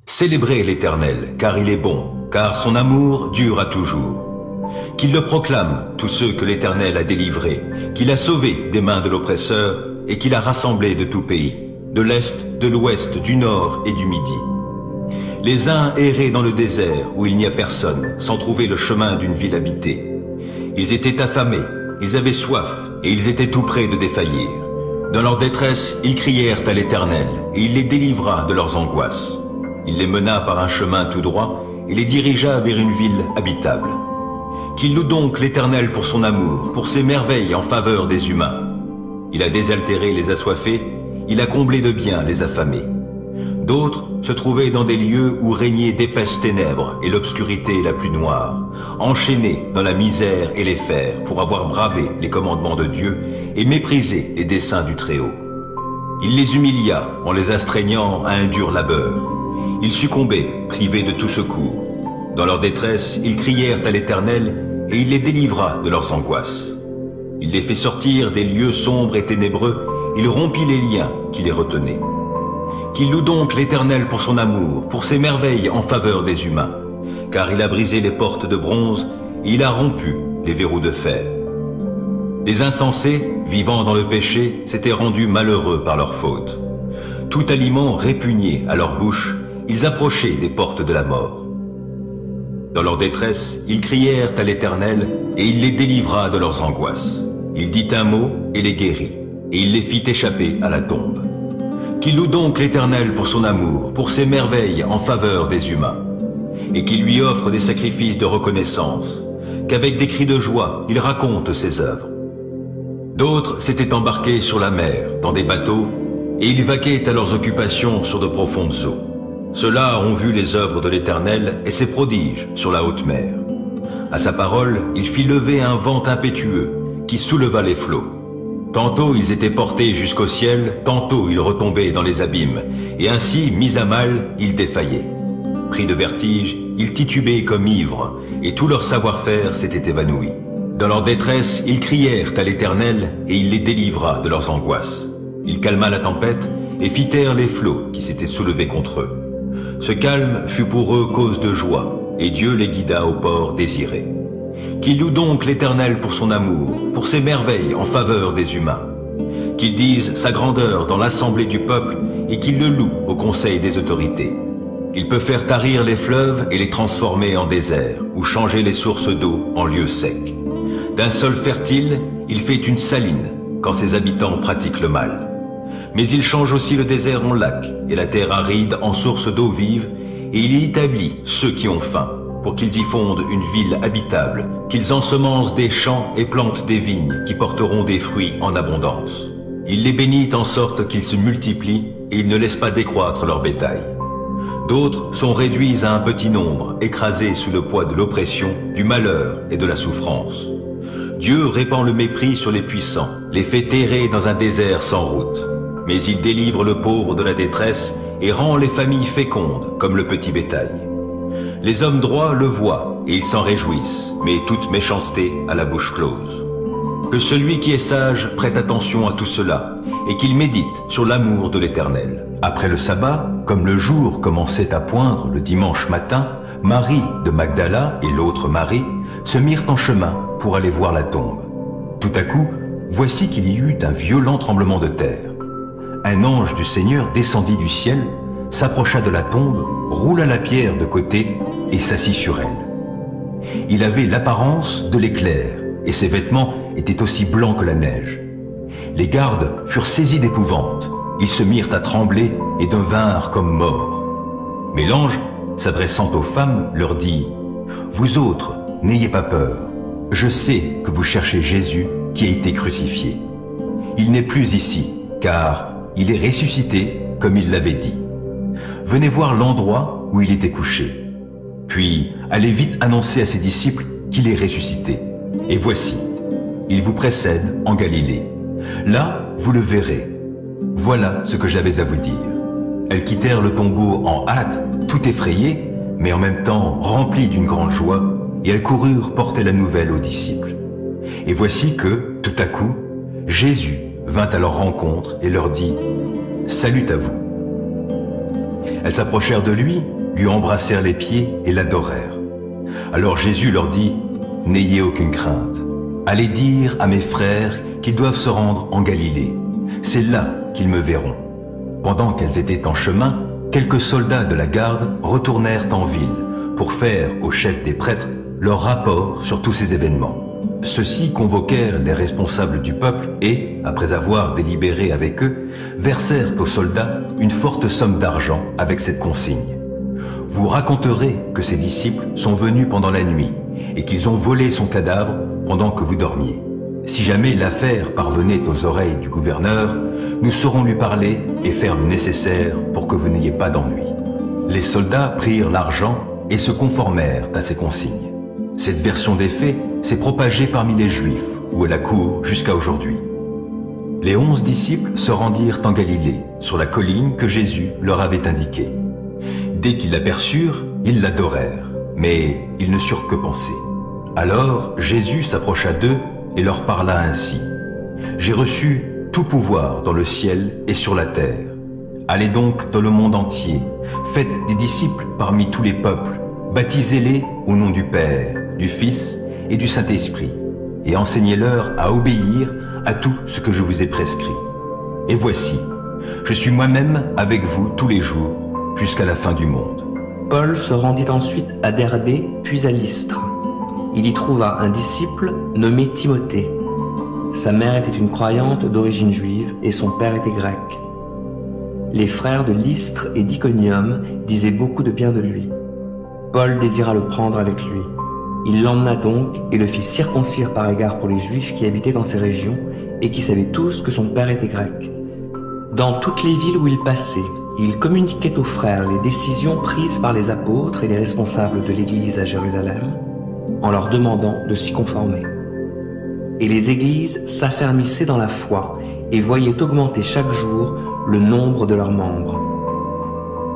Célébrez l'Éternel, car il est bon, car son amour dure à toujours. Qu'il le proclame, tous ceux que l'Éternel a délivrés, qu'il a sauvés des mains de l'oppresseur, et qu'il a rassemblés de tout pays, de l'Est, de l'Ouest, du Nord et du Midi. Les uns erraient dans le désert, où il n'y a personne, sans trouver le chemin d'une ville habitée. Ils étaient affamés, ils avaient soif, et ils étaient tout près de défaillir. Dans leur détresse, ils crièrent à l'Éternel, et il les délivra de leurs angoisses. Il les mena par un chemin tout droit, et les dirigea vers une ville habitable. Qu'il loue donc l'Éternel pour son amour, pour ses merveilles en faveur des humains. Il a désaltéré les assoiffés, il a comblé de biens les affamés. D'autres se trouvaient dans des lieux où régnaient d'épaisses ténèbres et l'obscurité la plus noire, enchaînés dans la misère et les fers pour avoir bravé les commandements de Dieu et méprisé les desseins du Très-Haut. Il les humilia en les astreignant à un dur labeur. Ils succombaient, privés de tout secours. Dans leur détresse, ils crièrent à l'Éternel et il les délivra de leurs angoisses. Il les fit sortir des lieux sombres et ténébreux, il rompit les liens qui les retenaient. Qu'il loue donc l'Éternel pour son amour, pour ses merveilles en faveur des humains, car il a brisé les portes de bronze et il a rompu les verrous de fer. Les insensés, vivant dans le péché, s'étaient rendus malheureux par leur faute. Tout aliment répugné à leur bouche, ils approchaient des portes de la mort. Dans leur détresse, ils crièrent à l'Éternel et il les délivra de leurs angoisses. Il dit un mot et les guérit, et il les fit échapper à la tombe. Qu'il loue donc l'Éternel pour son amour, pour ses merveilles en faveur des humains, et qu'il lui offre des sacrifices de reconnaissance, qu'avec des cris de joie, il raconte ses œuvres. D'autres s'étaient embarqués sur la mer, dans des bateaux, et ils vaquaient à leurs occupations sur de profondes eaux. Ceux-là ont vu les œuvres de l'Éternel et ses prodiges sur la haute mer. À sa parole, il fit lever un vent impétueux qui souleva les flots. Tantôt ils étaient portés jusqu'au ciel, tantôt ils retombaient dans les abîmes, et ainsi, mis à mal, ils défaillaient. Pris de vertige, ils titubaient comme ivres, et tout leur savoir-faire s'était évanoui. Dans leur détresse, ils crièrent à l'Éternel, et il les délivra de leurs angoisses. Il calma la tempête, et fit taire les flots qui s'étaient soulevés contre eux. Ce calme fut pour eux cause de joie, et Dieu les guida au port désiré. Qu'il loue donc l'Éternel pour son amour, pour ses merveilles en faveur des humains. Qu'il dise sa grandeur dans l'assemblée du peuple et qu'il le loue au conseil des autorités. Il peut faire tarir les fleuves et les transformer en désert, ou changer les sources d'eau en lieux secs. D'un sol fertile, il fait une saline quand ses habitants pratiquent le mal. Mais il change aussi le désert en lac et la terre aride en source d'eau vive, et il y établit ceux qui ont faim, pour qu'ils y fondent une ville habitable, qu'ils ensemencent des champs et plantent des vignes qui porteront des fruits en abondance. Il les bénit en sorte qu'ils se multiplient et il ne laisse pas décroître leur bétail. D'autres sont réduits à un petit nombre, écrasés sous le poids de l'oppression, du malheur et de la souffrance. Dieu répand le mépris sur les puissants, les fait errer dans un désert sans route. Mais il délivre le pauvre de la détresse et rend les familles fécondes comme le petit bétail. Les hommes droits le voient et ils s'en réjouissent, mais toute méchanceté a la bouche close. Que celui qui est sage prête attention à tout cela et qu'il médite sur l'amour de l'Éternel. Après le sabbat, comme le jour commençait à poindre le dimanche matin, Marie de Magdala et l'autre Marie se mirent en chemin pour aller voir la tombe. Tout à coup, voici qu'il y eut un violent tremblement de terre. Un ange du Seigneur descendit du ciel, s'approcha de la tombe, roula la pierre de côté et s'assit sur elle. Il avait l'apparence de l'éclair et ses vêtements étaient aussi blancs que la neige. Les gardes furent saisis d'épouvante, ils se mirent à trembler et devinrent comme morts. Mais l'ange, s'adressant aux femmes, leur dit « Vous autres, n'ayez pas peur, je sais que vous cherchez Jésus qui a été crucifié. Il n'est plus ici, car il est ressuscité comme il l'avait dit. Venez voir l'endroit où il était couché. Puis allez vite annoncer à ses disciples qu'il est ressuscité. Et voici, il vous précède en Galilée. Là, vous le verrez. Voilà ce que j'avais à vous dire. » Elles quittèrent le tombeau en hâte, tout effrayées, mais en même temps remplies d'une grande joie, et elles coururent porter la nouvelle aux disciples. Et voici que, tout à coup, Jésus vint à leur rencontre et leur dit « Salut à vous ». Elles s'approchèrent de lui, lui embrassèrent les pieds et l'adorèrent. Alors Jésus leur dit, « N'ayez aucune crainte. Allez dire à mes frères qu'ils doivent se rendre en Galilée. C'est là qu'ils me verront. » Pendant qu'elles étaient en chemin, quelques soldats de la garde retournèrent en ville pour faire aux chefs des prêtres leur rapport sur tous ces événements. Ceux-ci convoquèrent les responsables du peuple et, après avoir délibéré avec eux, versèrent aux soldats une forte somme d'argent avec cette consigne. Vous raconterez que ses disciples sont venus pendant la nuit et qu'ils ont volé son cadavre pendant que vous dormiez. Si jamais l'affaire parvenait aux oreilles du gouverneur, nous saurons lui parler et faire le nécessaire pour que vous n'ayez pas d'ennui. Les soldats prirent l'argent et se conformèrent à ces consignes. Cette version des faits s'est propagée parmi les Juifs, où elle accourt jusqu'à aujourd'hui. Les 11 disciples se rendirent en Galilée, sur la colline que Jésus leur avait indiquée. Dès qu'ils l'aperçurent, ils l'adorèrent, mais ils ne surent que penser. Alors Jésus s'approcha d'eux et leur parla ainsi. « J'ai reçu tout pouvoir dans le ciel et sur la terre. Allez donc dans le monde entier, faites des disciples parmi tous les peuples, baptisez-les au nom du Père, du Fils et du Saint-Esprit, et enseignez-leur à obéir à tout ce que je vous ai prescrit. Et voici, je suis moi-même avec vous tous les jours, jusqu'à la fin du monde. » Paul se rendit ensuite à Derbé, puis à Lystre. Il y trouva un disciple nommé Timothée. Sa mère était une croyante d'origine juive et son père était grec. Les frères de Lystre et d'Iconium disaient beaucoup de bien de lui. Paul désira le prendre avec lui. Il l'emmena donc et le fit circoncire par égard pour les Juifs qui habitaient dans ces régions et qui savaient tous que son père était grec. Dans toutes les villes où il passait, il communiquait aux frères les décisions prises par les apôtres et les responsables de l'Église à Jérusalem, en leur demandant de s'y conformer. Et les églises s'affermissaient dans la foi et voyaient augmenter chaque jour le nombre de leurs membres.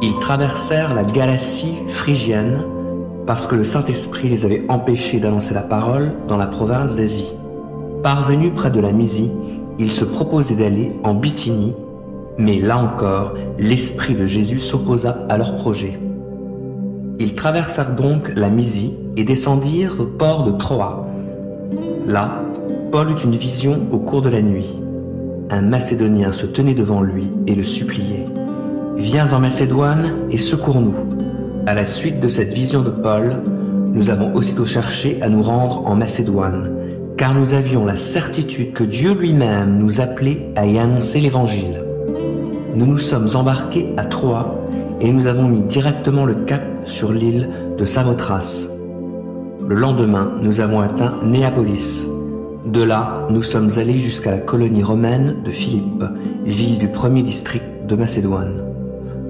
Ils traversèrent la Galatie phrygienne parce que le Saint-Esprit les avait empêchés d'annoncer la parole dans la province d'Asie. Parvenus près de la Mysie, ils se proposaient d'aller en Bithynie, mais là encore, l'Esprit de Jésus s'opposa à leur projet. Ils traversèrent donc la Mysie et descendirent au port de Troie. Là, Paul eut une vision au cours de la nuit. Un Macédonien se tenait devant lui et le suppliait. « Viens en Macédoine et secours-nous. » À la suite de cette vision de Paul, nous avons aussitôt cherché à nous rendre en Macédoine, car nous avions la certitude que Dieu lui-même nous appelait à y annoncer l'Évangile. Nous nous sommes embarqués à Troie et nous avons mis directement le cap sur l'île de Samothrace. Le lendemain, nous avons atteint Néapolis. De là, nous sommes allés jusqu'à la colonie romaine de Philippe, ville du premier district de Macédoine.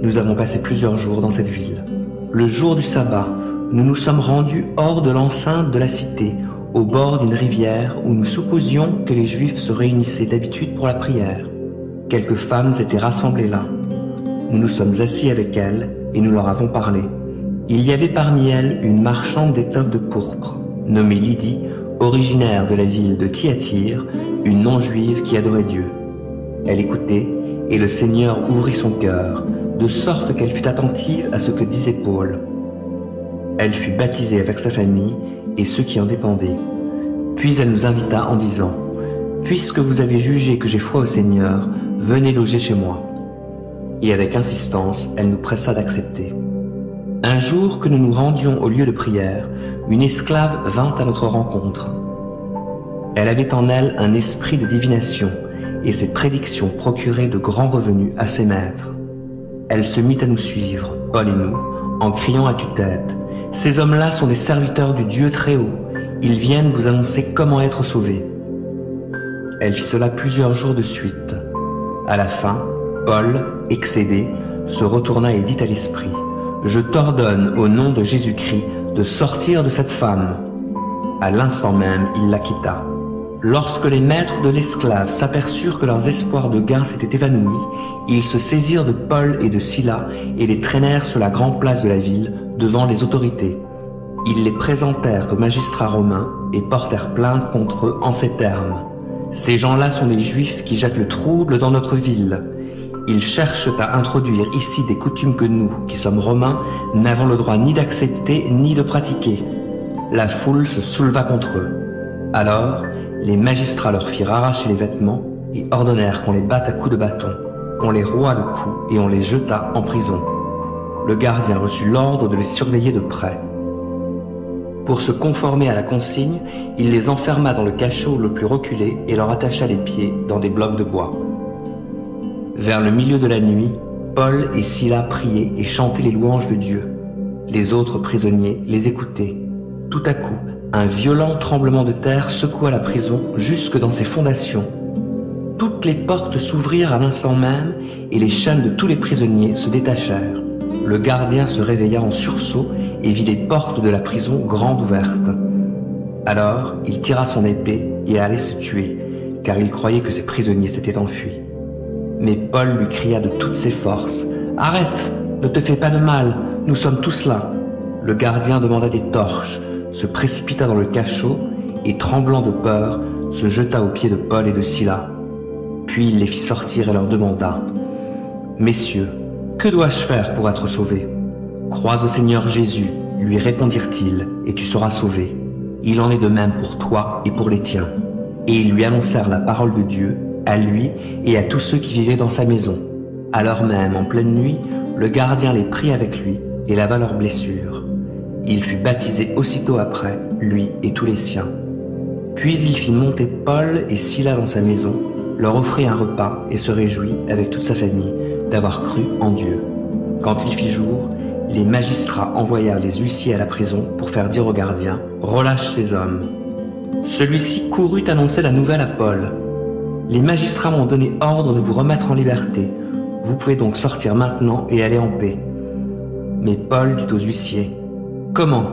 Nous avons passé plusieurs jours dans cette ville. Le jour du sabbat, nous nous sommes rendus hors de l'enceinte de la cité, au bord d'une rivière où nous supposions que les Juifs se réunissaient d'habitude pour la prière. Quelques femmes étaient rassemblées là. Nous nous sommes assis avec elles et nous leur avons parlé. Il y avait parmi elles une marchande d'étoffes de pourpre, nommée Lydie, originaire de la ville de Thyatire, une non-juive qui adorait Dieu. Elle écoutait et le Seigneur ouvrit son cœur, de sorte qu'elle fut attentive à ce que disait Paul. Elle fut baptisée avec sa famille et ceux qui en dépendaient. Puis elle nous invita en disant « Puisque vous avez jugé que j'ai foi au Seigneur, venez loger chez moi. » Et avec insistance, elle nous pressa d'accepter. Un jour que nous nous rendions au lieu de prière, une esclave vint à notre rencontre. Elle avait en elle un esprit de divination et ses prédictions procuraient de grands revenus à ses maîtres. Elle se mit à nous suivre, Paul et nous, en criant à tue-tête « Ces hommes-là sont des serviteurs du Dieu très haut. Ils viennent vous annoncer comment être sauvés. » Elle fit cela plusieurs jours de suite. À la fin, Paul, excédé, se retourna et dit à l'esprit « Je t'ordonne au nom de Jésus-Christ de sortir de cette femme. » À l'instant même, il la quitta. Lorsque les maîtres de l'esclave s'aperçurent que leurs espoirs de gain s'étaient évanouis, ils se saisirent de Paul et de Silas et les traînèrent sur la grande place de la ville, devant les autorités. Ils les présentèrent aux magistrats romains et portèrent plainte contre eux en ces termes. « Ces gens-là sont des Juifs qui jettent le trouble dans notre ville. Ils cherchent à introduire ici des coutumes que nous, qui sommes romains, n'avons le droit ni d'accepter ni de pratiquer. » La foule se souleva contre eux. Alors, les magistrats leur firent arracher les vêtements et ordonnèrent qu'on les batte à coups de bâton. On les roua de coups et on les jeta en prison. Le gardien reçut l'ordre de les surveiller de près. Pour se conformer à la consigne, il les enferma dans le cachot le plus reculé et leur attacha les pieds dans des blocs de bois. Vers le milieu de la nuit, Paul et Silas priaient et chantaient les louanges de Dieu. Les autres prisonniers les écoutaient. Tout à coup, un violent tremblement de terre secoua la prison jusque dans ses fondations. Toutes les portes s'ouvrirent à l'instant même et les chaînes de tous les prisonniers se détachèrent. Le gardien se réveilla en sursaut et vit les portes de la prison grandes ouvertes. Alors, il tira son épée et allait se tuer, car il croyait que ses prisonniers s'étaient enfuis. Mais Paul lui cria de toutes ses forces « Arrête, ne te fais pas de mal, nous sommes tous là !» Le gardien demanda des torches, se précipita dans le cachot et, tremblant de peur, se jeta aux pieds de Paul et de Silas. Puis il les fit sortir et leur demanda « Messieurs, que dois-je faire pour être sauvé ? Crois au Seigneur Jésus, lui répondirent-ils, et tu seras sauvé. Il en est de même pour toi et pour les tiens. » Et ils lui annoncèrent la parole de Dieu, à lui et à tous ceux qui vivaient dans sa maison. À l'heure même, en pleine nuit, le gardien les prit avec lui et lava leurs blessures. Il fut baptisé aussitôt après, lui et tous les siens. Puis il fit monter Paul et Silas dans sa maison, leur offrit un repas et se réjouit avec toute sa famille d'avoir cru en Dieu. Quand il fit jour, les magistrats envoyèrent les huissiers à la prison pour faire dire au gardien « Relâche ces hommes ». Celui-ci courut annoncer la nouvelle à Paul. « Les magistrats m'ont donné ordre de vous remettre en liberté. Vous pouvez donc sortir maintenant et aller en paix. » Mais Paul dit aux huissiers « Comment ?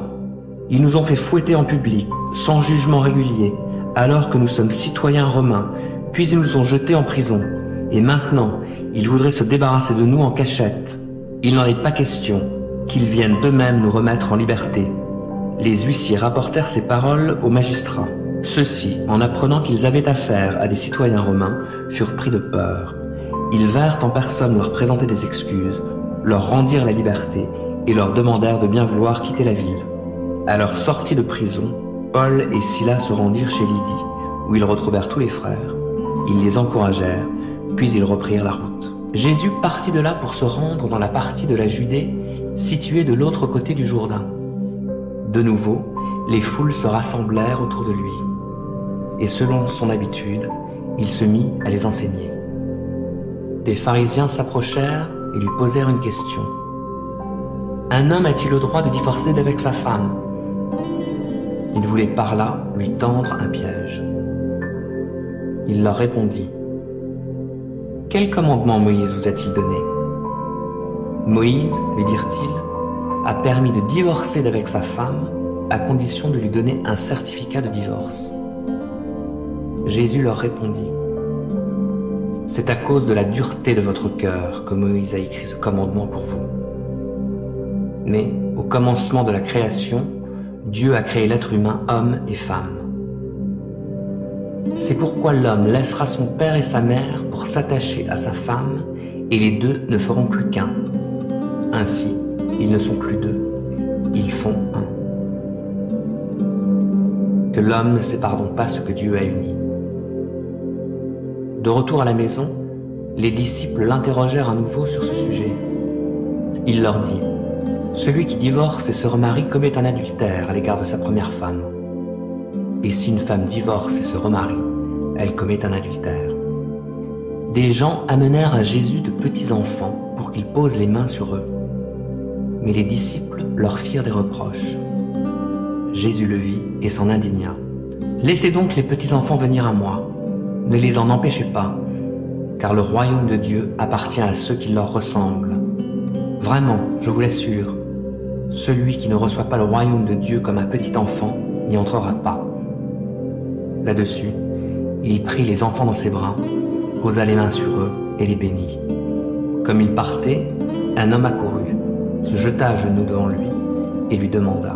Ils nous ont fait fouetter en public, sans jugement régulier, alors que nous sommes citoyens romains, puis ils nous ont jetés en prison. Et maintenant, ils voudraient se débarrasser de nous en cachette. Il n'en est pas question, qu'ils viennent d'eux-mêmes nous remettre en liberté. » Les huissiers rapportèrent ces paroles aux magistrats. Ceux-ci, en apprenant qu'ils avaient affaire à des citoyens romains, furent pris de peur. Ils vinrent en personne leur présenter des excuses, leur rendirent la liberté et leur demandèrent de bien vouloir quitter la ville. À leur sortie de prison, Paul et Silas se rendirent chez Lydie, où ils retrouvèrent tous les frères. Ils les encouragèrent, puis ils reprirent la route. Jésus partit de là pour se rendre dans la partie de la Judée située de l'autre côté du Jourdain. De nouveau, les foules se rassemblèrent autour de lui. Et selon son habitude, il se mit à les enseigner. Des pharisiens s'approchèrent et lui posèrent une question. « Un homme a-t-il le droit de divorcer d'avec sa femme ?» Il voulait par là lui tendre un piège. Il leur répondit. « Quel commandement Moïse vous a-t-il donné ?» Moïse, lui dirent-ils, a permis de divorcer d'avec sa femme à condition de lui donner un certificat de divorce. Jésus leur répondit. C'est à cause de la dureté de votre cœur que Moïse a écrit ce commandement pour vous. Mais au commencement de la création, Dieu a créé l'être humain homme et femme. C'est pourquoi l'homme laissera son père et sa mère pour s'attacher à sa femme, et les deux ne feront plus qu'un. Ainsi, ils ne sont plus deux, ils font un. Que l'homme ne sépare donc pas ce que Dieu a uni. De retour à la maison, les disciples l'interrogèrent à nouveau sur ce sujet. Il leur dit « Celui qui divorce et se remarie commet un adultère à l'égard de sa première femme. Et si une femme divorce et se remarie, elle commet un adultère. » Des gens amenèrent à Jésus de petits enfants pour qu'il pose les mains sur eux. Mais les disciples leur firent des reproches. Jésus le vit et s'en indigna. « Laissez donc les petits enfants venir à moi. Ne les en empêchez pas, car le royaume de Dieu appartient à ceux qui leur ressemblent. Vraiment, je vous l'assure, celui qui ne reçoit pas le royaume de Dieu comme un petit enfant n'y entrera pas. » Là-dessus, il prit les enfants dans ses bras, posa les mains sur eux et les bénit. Comme il partait, un homme accourut, se jeta à genoux devant lui et lui demanda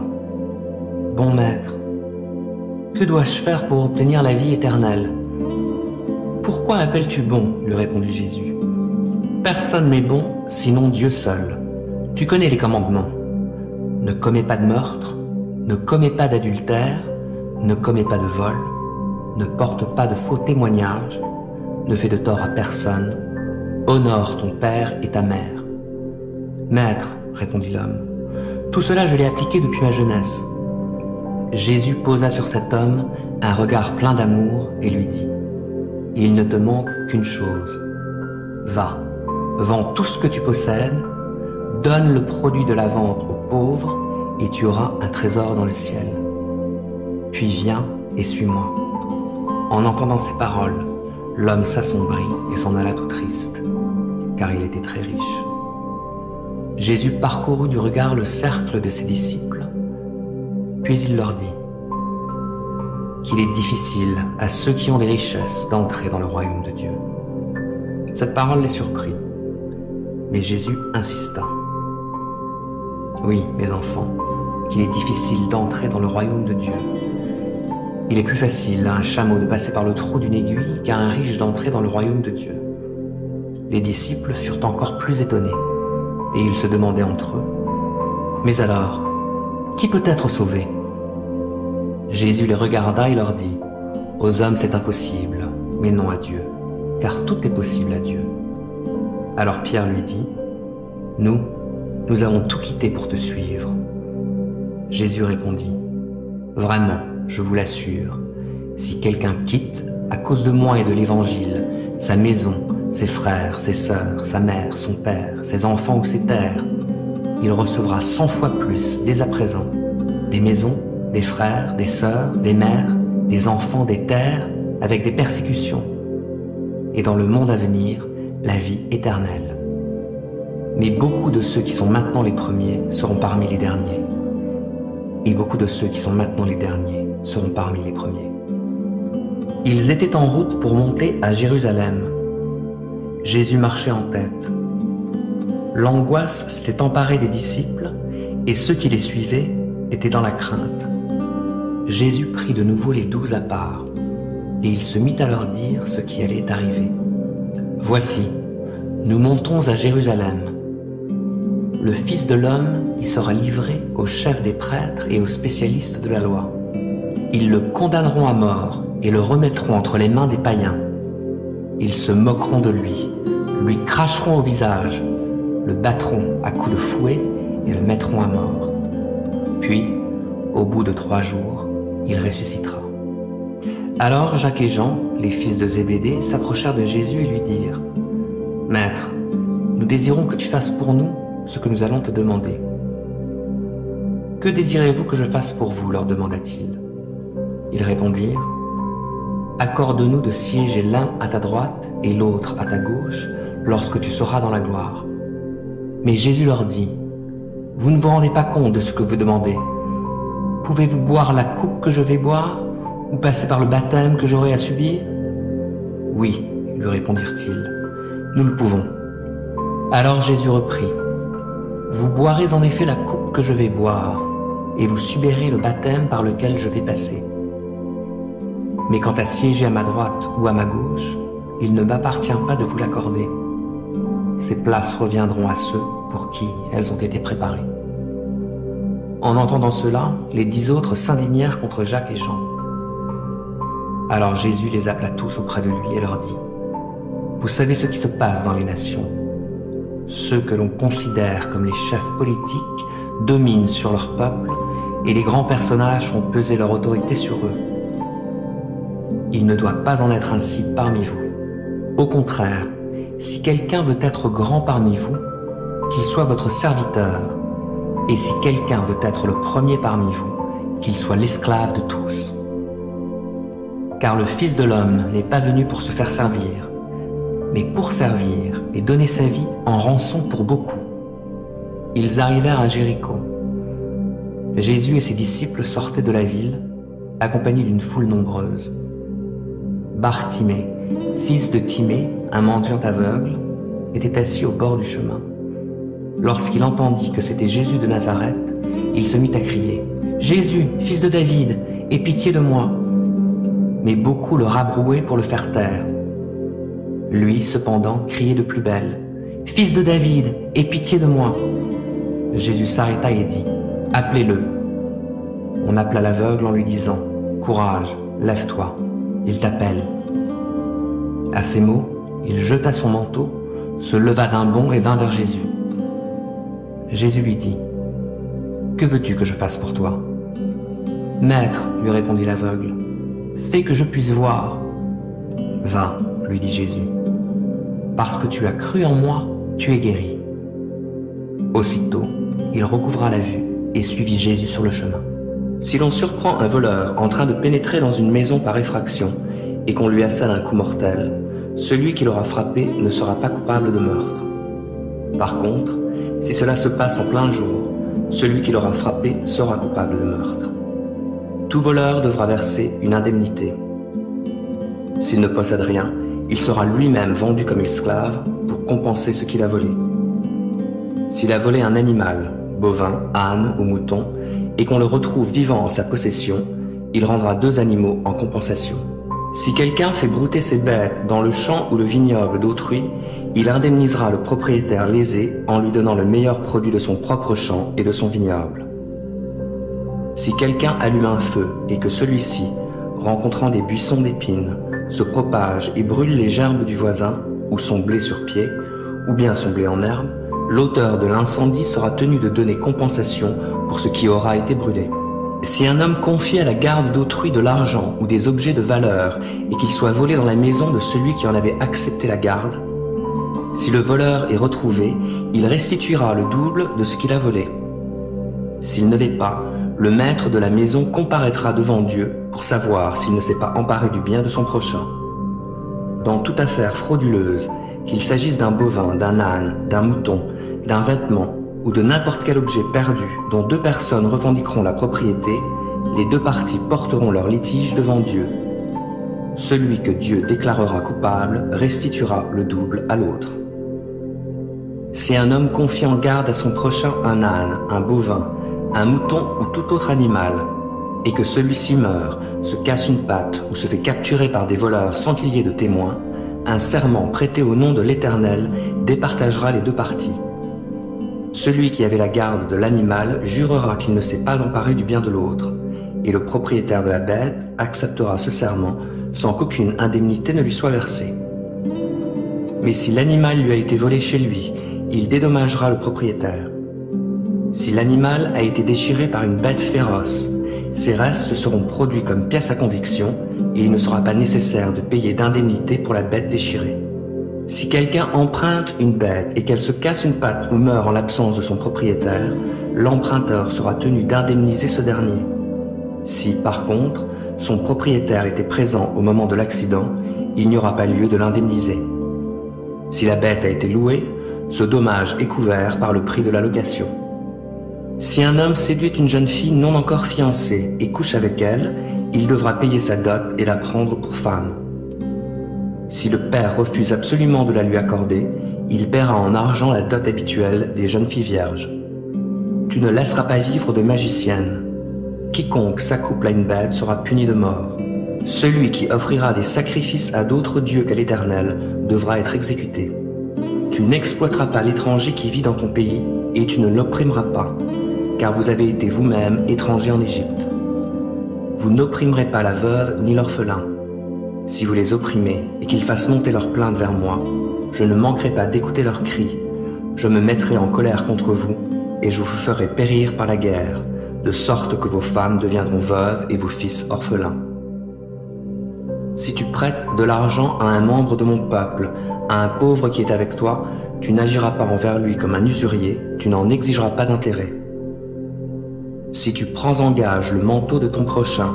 « Bon maître, que dois-je faire pour obtenir la vie éternelle ?» « Pourquoi m'appelles-tu bon ?» lui répondit Jésus. « Personne n'est bon sinon Dieu seul. Tu connais les commandements. Ne commets pas de meurtre, ne commets pas d'adultère, ne commets pas de vol, ne porte pas de faux témoignages, ne fais de tort à personne, honore ton père et ta mère. Maître, répondit l'homme, tout cela je l'ai appliqué depuis ma jeunesse. Jésus posa sur cet homme un regard plein d'amour et lui dit, il ne te manque qu'une chose. Va, vends tout ce que tu possèdes, donne le produit de la vente aux pauvres et tu auras un trésor dans le ciel. Puis viens et suis-moi. En entendant ces paroles, l'homme s'assombrit et s'en alla tout triste, car il était très riche. Jésus parcourut du regard le cercle de ses disciples, puis il leur dit qu'il est difficile à ceux qui ont des richesses d'entrer dans le royaume de Dieu. Cette parole les surprit, mais Jésus insista. Oui, mes enfants, qu'il est difficile d'entrer dans le royaume de Dieu. Il est plus facile à un chameau de passer par le trou d'une aiguille qu'à un riche d'entrer dans le royaume de Dieu. Les disciples furent encore plus étonnés, et ils se demandaient entre eux, « Mais alors, qui peut être sauvé ?» Jésus les regarda et leur dit, « Aux hommes c'est impossible, mais non à Dieu, car tout est possible à Dieu. » Alors Pierre lui dit, « Nous avons tout quitté pour te suivre. » Jésus répondit, « Vraiment, je vous l'assure, si quelqu'un quitte, à cause de moi et de l'Évangile, sa maison, ses frères, ses sœurs, sa mère, son père, ses enfants ou ses terres, il recevra 100 fois plus dès à présent, des maisons, des frères, des sœurs, des mères, des enfants, des terres, avec des persécutions, et dans le monde à venir, la vie éternelle. Mais beaucoup de ceux qui sont maintenant les premiers seront parmi les derniers, et beaucoup de ceux qui sont maintenant les derniers seront parmi les premiers. Ils étaient en route pour monter à Jérusalem. Jésus marchait en tête. L'angoisse s'était emparée des disciples, et ceux qui les suivaient étaient dans la crainte. Jésus prit de nouveau les 12 à part, et il se mit à leur dire ce qui allait arriver. « Voici, nous montons à Jérusalem. Le Fils de l'homme y sera livré aux chefs des prêtres et aux spécialistes de la loi. Ils le condamneront à mort et le remettront entre les mains des païens. Ils se moqueront de lui cracheront au visage, le battront à coups de fouet et le mettront à mort. Puis, au bout de 3 jours, il ressuscitera. » Alors Jacques et Jean, les fils de Zébédée, s'approchèrent de Jésus et lui dirent, « Maître, nous désirons que tu fasses pour nous ce que nous allons te demander. »« Que désirez-vous que je fasse pour vous ?» leur demanda-t-il. Ils répondirent, « Accorde-nous de siéger l'un à ta droite et l'autre à ta gauche lorsque tu seras dans la gloire. » Mais Jésus leur dit, « Vous ne vous rendez pas compte de ce que vous demandez. Pouvez-vous boire la coupe que je vais boire ou passer par le baptême que j'aurai à subir ?»« Oui, lui répondirent-ils, nous le pouvons. » Alors Jésus reprit, « Vous boirez en effet la coupe que je vais boire, et vous subirez le baptême par lequel je vais passer. Mais quant à siéger à ma droite ou à ma gauche, il ne m'appartient pas de vous l'accorder. Ces places reviendront à ceux pour qui elles ont été préparées. » En entendant cela, les 10 autres s'indignèrent contre Jacques et Jean. Alors Jésus les appela tous auprès de lui et leur dit, « Vous savez ce qui se passe dans les nations. Ceux que l'on considère comme les chefs politiques dominent sur leur peuple et les grands personnages font peser leur autorité sur eux. Il ne doit pas en être ainsi parmi vous. Au contraire, si quelqu'un veut être grand parmi vous, qu'il soit votre serviteur, et si quelqu'un veut être le premier parmi vous, qu'il soit l'esclave de tous. Car le Fils de l'homme n'est pas venu pour se faire servir, mais pour servir et donner sa vie en rançon pour beaucoup. » Ils arrivèrent à Jéricho. Jésus et ses disciples sortaient de la ville, accompagnés d'une foule nombreuse. Bartimée, fils de Timée, un mendiant aveugle, était assis au bord du chemin. Lorsqu'il entendit que c'était Jésus de Nazareth, il se mit à crier, « Jésus, fils de David, aie pitié de moi !» Mais beaucoup le rabrouaient pour le faire taire. Lui, cependant, criait de plus belle, « « Fils de David, aie pitié de moi !» Jésus s'arrêta et dit « Appelez-le !» On appela l'aveugle en lui disant « Courage, lève-toi, il t'appelle. » À ces mots, il jeta son manteau, se leva d'un bond et vint vers Jésus. Jésus lui dit « Que veux-tu que je fasse pour toi ?» « Maître, lui répondit l'aveugle, fais que je puisse voir. »« Va, lui dit Jésus, parce que tu as cru en moi, tu es guéri. » Aussitôt, il recouvra la vue et suivit Jésus sur le chemin. Si l'on surprend un voleur en train de pénétrer dans une maison par effraction et qu'on lui assène un coup mortel, celui qui l'aura frappé ne sera pas coupable de meurtre. Par contre, si cela se passe en plein jour, celui qui l'aura frappé sera coupable de meurtre. Tout voleur devra verser une indemnité. S'il ne possède rien, il sera lui-même vendu comme esclave pour compenser ce qu'il a volé. S'il a volé un animal, bovin, âne ou mouton, et qu'on le retrouve vivant en sa possession, il rendra 2 animaux en compensation. Si quelqu'un fait brouter ses bêtes dans le champ ou le vignoble d'autrui, il indemnisera le propriétaire lésé en lui donnant le meilleur produit de son propre champ et de son vignoble. Si quelqu'un allume un feu et que celui-ci, rencontrant des buissons d'épines, se propage et brûle les gerbes du voisin, ou son blé sur pied, ou bien son blé en herbe, l'auteur de l'incendie sera tenu de donner compensation pour ce qui aura été brûlé. Si un homme confie à la garde d'autrui de l'argent ou des objets de valeur et qu'il soit volé dans la maison de celui qui en avait accepté la garde, si le voleur est retrouvé, il restituera le double de ce qu'il a volé. S'il ne l'est pas, le maître de la maison comparaîtra devant Dieu pour savoir s'il ne s'est pas emparé du bien de son prochain. Dans toute affaire frauduleuse, qu'il s'agisse d'un bovin, d'un âne, d'un mouton, d'un vêtement ou de n'importe quel objet perdu dont 2 personnes revendiqueront la propriété, les 2 parties porteront leur litige devant Dieu. Celui que Dieu déclarera coupable restituera le double à l'autre. Si un homme confie en garde à son prochain un âne, un bovin, un mouton ou tout autre animal, et que celui-ci meurt, se casse une patte ou se fait capturer par des voleurs sans qu'il y ait de témoins, un serment prêté au nom de l'Éternel départagera les 2 parties. Celui qui avait la garde de l'animal jurera qu'il ne s'est pas emparé du bien de l'autre, et le propriétaire de la bête acceptera ce serment sans qu'aucune indemnité ne lui soit versée. Mais si l'animal lui a été volé chez lui, il dédommagera le propriétaire. Si l'animal a été déchiré par une bête féroce, ses restes seront produits comme pièces à conviction et il ne sera pas nécessaire de payer d'indemnité pour la bête déchirée. Si quelqu'un emprunte une bête et qu'elle se casse une patte ou meurt en l'absence de son propriétaire, l'emprunteur sera tenu d'indemniser ce dernier. Si, par contre, son propriétaire était présent au moment de l'accident, il n'y aura pas lieu de l'indemniser. Si la bête a été louée, ce dommage est couvert par le prix de la location. Si un homme séduit une jeune fille non encore fiancée et couche avec elle, il devra payer sa dot et la prendre pour femme. Si le père refuse absolument de la lui accorder, il paiera en argent la dot habituelle des jeunes filles vierges. Tu ne laisseras pas vivre de magicienne. Quiconque s'accouple à une bête sera puni de mort. Celui qui offrira des sacrifices à d'autres dieux qu'à l'Éternel devra être exécuté. Tu n'exploiteras pas l'étranger qui vit dans ton pays et tu ne l'opprimeras pas, car vous avez été vous-même étrangers en Égypte. Vous n'opprimerez pas la veuve ni l'orphelin. Si vous les opprimez et qu'ils fassent monter leur plainte vers moi, je ne manquerai pas d'écouter leurs cris. Je me mettrai en colère contre vous et je vous ferai périr par la guerre, de sorte que vos femmes deviendront veuves et vos fils orphelins. Si tu prêtes de l'argent à un membre de mon peuple, à un pauvre qui est avec toi, tu n'agiras pas envers lui comme un usurier, tu n'en exigeras pas d'intérêt. Si tu prends en gage le manteau de ton prochain,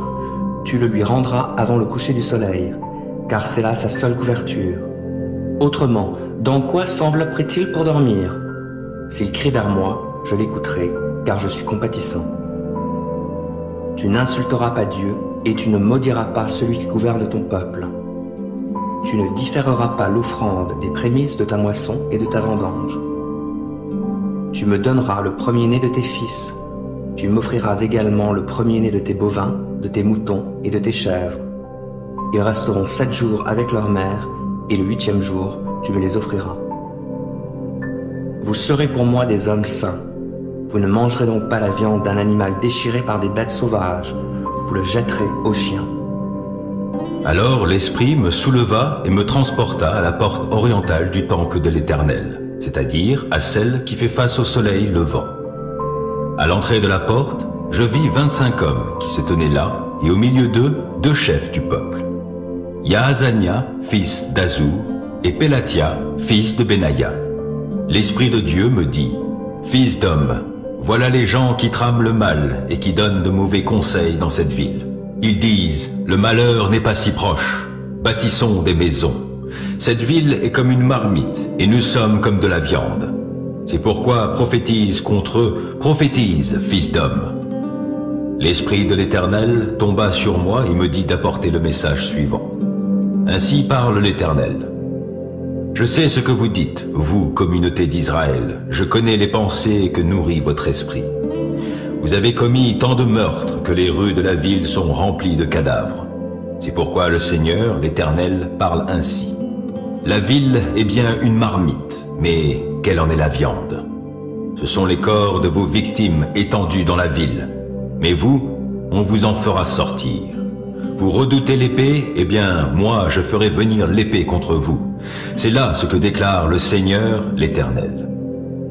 tu le lui rendras avant le coucher du soleil, car c'est là sa seule couverture. Autrement, dans quoi s'envelopperait-il pour dormir? S'il crie vers moi, je l'écouterai, car je suis compatissant. Tu n'insulteras pas Dieu, et tu ne maudiras pas celui qui gouverne ton peuple. Tu ne différeras pas l'offrande des prémices de ta moisson et de ta vendange. Tu me donneras le premier-né de tes fils. Tu m'offriras également le premier-né de tes bovins, de tes moutons et de tes chèvres. Ils resteront 7 jours avec leur mère, et le 8e jour, tu me les offriras. Vous serez pour moi des hommes saints. Vous ne mangerez donc pas la viande d'un animal déchiré par des bêtes sauvages. Vous le jetterez aux chiens. » Alors l'Esprit me souleva et me transporta à la porte orientale du temple de l'Éternel, c'est-à-dire à celle qui fait face au soleil levant. À l'entrée de la porte, je vis 25 hommes qui se tenaient là, et au milieu d'eux, 2 chefs du peuple. Yaazania, fils d'Azur, et Pélatia, fils de Benaïa. L'Esprit de Dieu me dit, « Fils d'homme, voilà les gens qui trament le mal et qui donnent de mauvais conseils dans cette ville. Ils disent, le malheur n'est pas si proche, bâtissons des maisons. Cette ville est comme une marmite et nous sommes comme de la viande. C'est pourquoi prophétise contre eux, prophétise, fils d'homme. » L'Esprit de l'Éternel tomba sur moi et me dit d'apporter le message suivant. Ainsi parle l'Éternel. Je sais ce que vous dites, vous, communauté d'Israël. Je connais les pensées que nourrit votre esprit. Vous avez commis tant de meurtres que les rues de la ville sont remplies de cadavres. C'est pourquoi le Seigneur, l'Éternel, parle ainsi. La ville est bien une marmite, mais quelle en est la viande? Ce sont les corps de vos victimes étendus dans la ville. Mais vous, on vous en fera sortir. Vous redoutez l'épée, eh bien, moi, je ferai venir l'épée contre vous. C'est là ce que déclare le Seigneur, l'Éternel.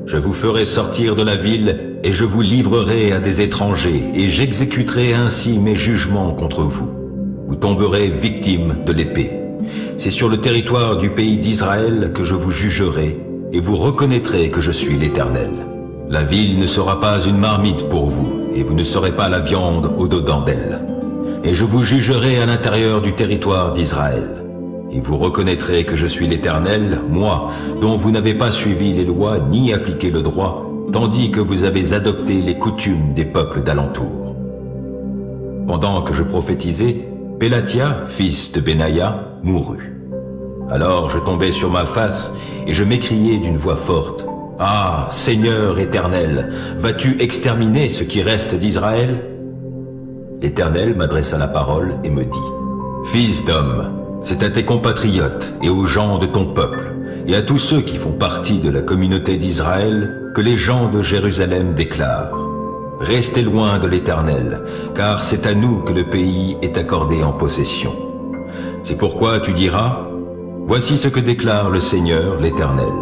Je vous ferai sortir de la ville et je vous livrerai à des étrangers et j'exécuterai ainsi mes jugements contre vous. Vous tomberez victime de l'épée. C'est sur le territoire du pays d'Israël que je vous jugerai et vous reconnaîtrez que je suis l'Éternel. La ville ne sera pas une marmite pour vous et vous ne serez pas la viande au-dedans d'elle. Et je vous jugerai à l'intérieur du territoire d'Israël. Et vous reconnaîtrez que je suis l'Éternel, moi, dont vous n'avez pas suivi les lois ni appliqué le droit, tandis que vous avez adopté les coutumes des peuples d'alentour. Pendant que je prophétisais, Pélatia, fils de Benaïa, mourut. Alors je tombai sur ma face et je m'écriai d'une voix forte, « Ah, Seigneur éternel, vas-tu exterminer ce qui reste d'Israël » L'Éternel m'adressa la parole et me dit, « Fils d'homme, c'est à tes compatriotes et aux gens de ton peuple, et à tous ceux qui font partie de la communauté d'Israël, que les gens de Jérusalem déclarent. Restez loin de l'Éternel, car c'est à nous que le pays est accordé en possession. C'est pourquoi tu diras, voici ce que déclare le Seigneur, l'Éternel.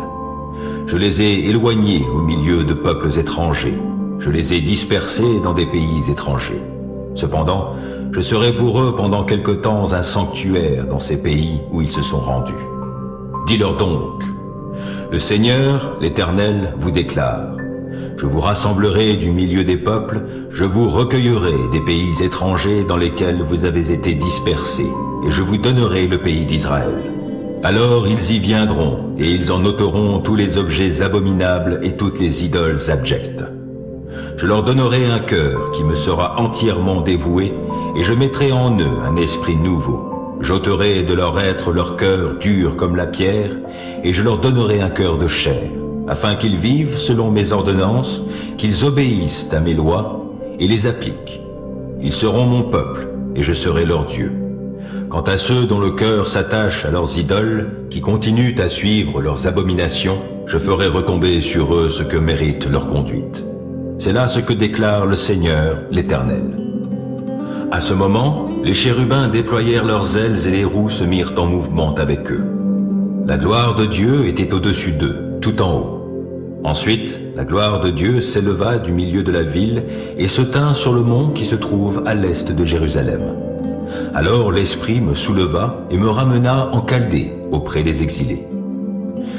Je les ai éloignés au milieu de peuples étrangers, je les ai dispersés dans des pays étrangers. Cependant, je serai pour eux pendant quelque temps un sanctuaire dans ces pays où ils se sont rendus. Dis-leur donc, le Seigneur, l'Éternel, vous déclare, je vous rassemblerai du milieu des peuples, je vous recueillerai des pays étrangers dans lesquels vous avez été dispersés, et je vous donnerai le pays d'Israël. Alors ils y viendront, et ils en ôteront tous les objets abominables et toutes les idoles abjectes. Je leur donnerai un cœur qui me sera entièrement dévoué, et je mettrai en eux un esprit nouveau. J'ôterai de leur être leur cœur dur comme la pierre, et je leur donnerai un cœur de chair, afin qu'ils vivent selon mes ordonnances, qu'ils obéissent à mes lois et les appliquent. Ils seront mon peuple, et je serai leur Dieu. Quant à ceux dont le cœur s'attache à leurs idoles, qui continuent à suivre leurs abominations, je ferai retomber sur eux ce que mérite leur conduite. C'est là ce que déclare le Seigneur, l'Éternel. À ce moment, les chérubins déployèrent leurs ailes et les roues se mirent en mouvement avec eux. La gloire de Dieu était au-dessus d'eux, tout en haut. Ensuite, la gloire de Dieu s'éleva du milieu de la ville et se tint sur le mont qui se trouve à l'est de Jérusalem. Alors l'Esprit me souleva et me ramena en Chaldée, auprès des exilés.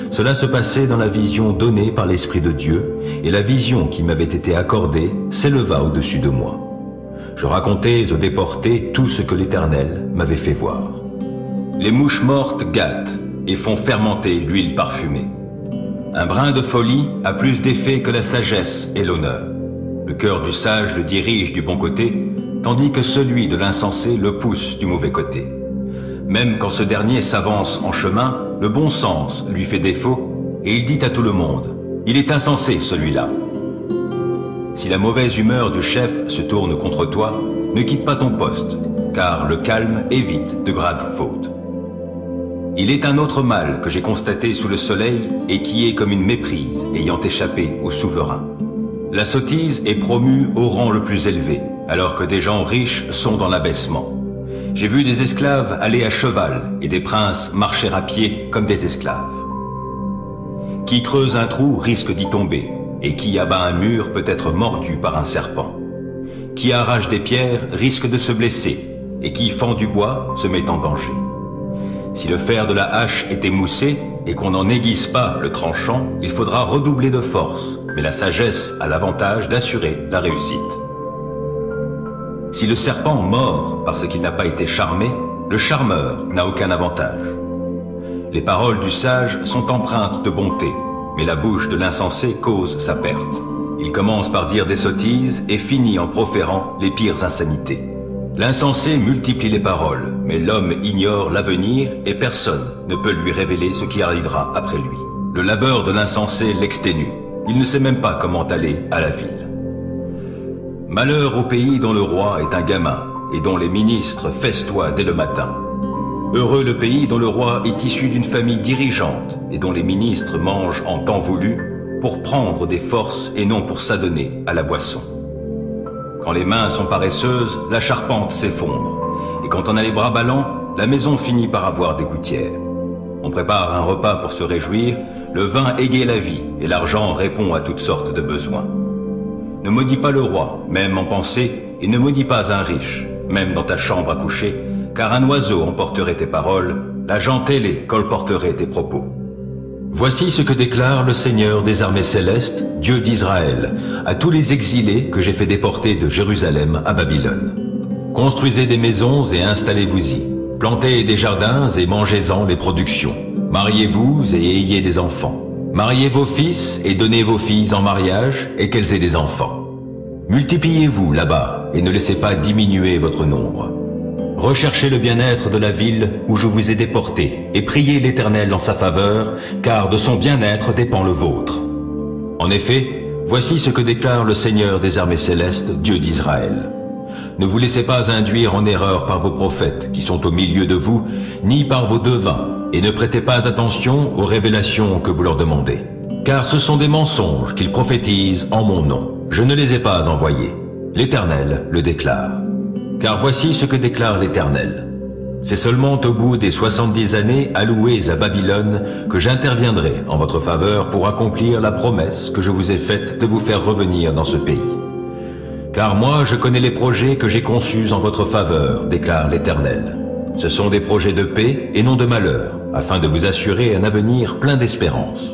Cela se passait dans la vision donnée par l'Esprit de Dieu, et la vision qui m'avait été accordée s'éleva au-dessus de moi. Je racontais aux déportés tout ce que l'Éternel m'avait fait voir. Les mouches mortes gâtent et font fermenter l'huile parfumée. Un brin de folie a plus d'effet que la sagesse et l'honneur. Le cœur du sage le dirige du bon côté, tandis que celui de l'insensé le pousse du mauvais côté. Même quand ce dernier s'avance en chemin, le bon sens lui fait défaut, et il dit à tout le monde, « Il est insensé celui-là ». Si la mauvaise humeur du chef se tourne contre toi, ne quitte pas ton poste, car le calme évite de graves fautes. Il est un autre mal que j'ai constaté sous le soleil et qui est comme une méprise ayant échappé au souverain. La sottise est promue au rang le plus élevé, alors que des gens riches sont dans l'abaissement. J'ai vu des esclaves aller à cheval et des princes marcher à pied comme des esclaves. Qui creuse un trou risque d'y tomber, et qui abat un mur peut être mordu par un serpent. Qui arrache des pierres risque de se blesser, et qui fend du bois se met en danger. Si le fer de la hache est émoussé et qu'on n'en aiguise pas le tranchant, il faudra redoubler de force, mais la sagesse a l'avantage d'assurer la réussite. Si le serpent mord parce qu'il n'a pas été charmé, le charmeur n'a aucun avantage. Les paroles du sage sont empreintes de bonté, mais la bouche de l'insensé cause sa perte. Il commence par dire des sottises et finit en proférant les pires insanités. L'insensé multiplie les paroles, mais l'homme ignore l'avenir et personne ne peut lui révéler ce qui arrivera après lui. Le labeur de l'insensé l'exténue. Il ne sait même pas comment aller à la ville. Malheur au pays dont le roi est un gamin et dont les ministres festoient dès le matin. Heureux le pays dont le roi est issu d'une famille dirigeante et dont les ministres mangent en temps voulu pour prendre des forces et non pour s'adonner à la boisson. Quand les mains sont paresseuses, la charpente s'effondre. Et quand on a les bras ballants, la maison finit par avoir des gouttières. On prépare un repas pour se réjouir, le vin égaie la vie et l'argent répond à toutes sortes de besoins. Ne maudis pas le roi, même en pensée, et ne maudis pas un riche, même dans ta chambre à coucher, car un oiseau emporterait tes paroles, la gent ailée colporterait tes propos. Voici ce que déclare le Seigneur des armées célestes, Dieu d'Israël, à tous les exilés que j'ai fait déporter de Jérusalem à Babylone. Construisez des maisons et installez-vous-y. Plantez des jardins et mangez-en les productions. Mariez-vous et ayez des enfants. Mariez vos fils et donnez vos filles en mariage et qu'elles aient des enfants. Multipliez-vous là-bas et ne laissez pas diminuer votre nombre. Recherchez le bien-être de la ville où je vous ai déporté et priez l'Éternel en sa faveur, car de son bien-être dépend le vôtre. En effet, voici ce que déclare le Seigneur des armées célestes, Dieu d'Israël. Ne vous laissez pas induire en erreur par vos prophètes qui sont au milieu de vous, ni par vos devins, et ne prêtez pas attention aux révélations que vous leur demandez. Car ce sont des mensonges qu'ils prophétisent en mon nom. Je ne les ai pas envoyés. L'Éternel le déclare. Car voici ce que déclare l'Éternel. C'est seulement au bout des 70 années allouées à Babylone que j'interviendrai en votre faveur pour accomplir la promesse que je vous ai faite de vous faire revenir dans ce pays. Car moi, je connais les projets que j'ai conçus en votre faveur, déclare l'Éternel. Ce sont des projets de paix et non de malheur, afin de vous assurer un avenir plein d'espérance.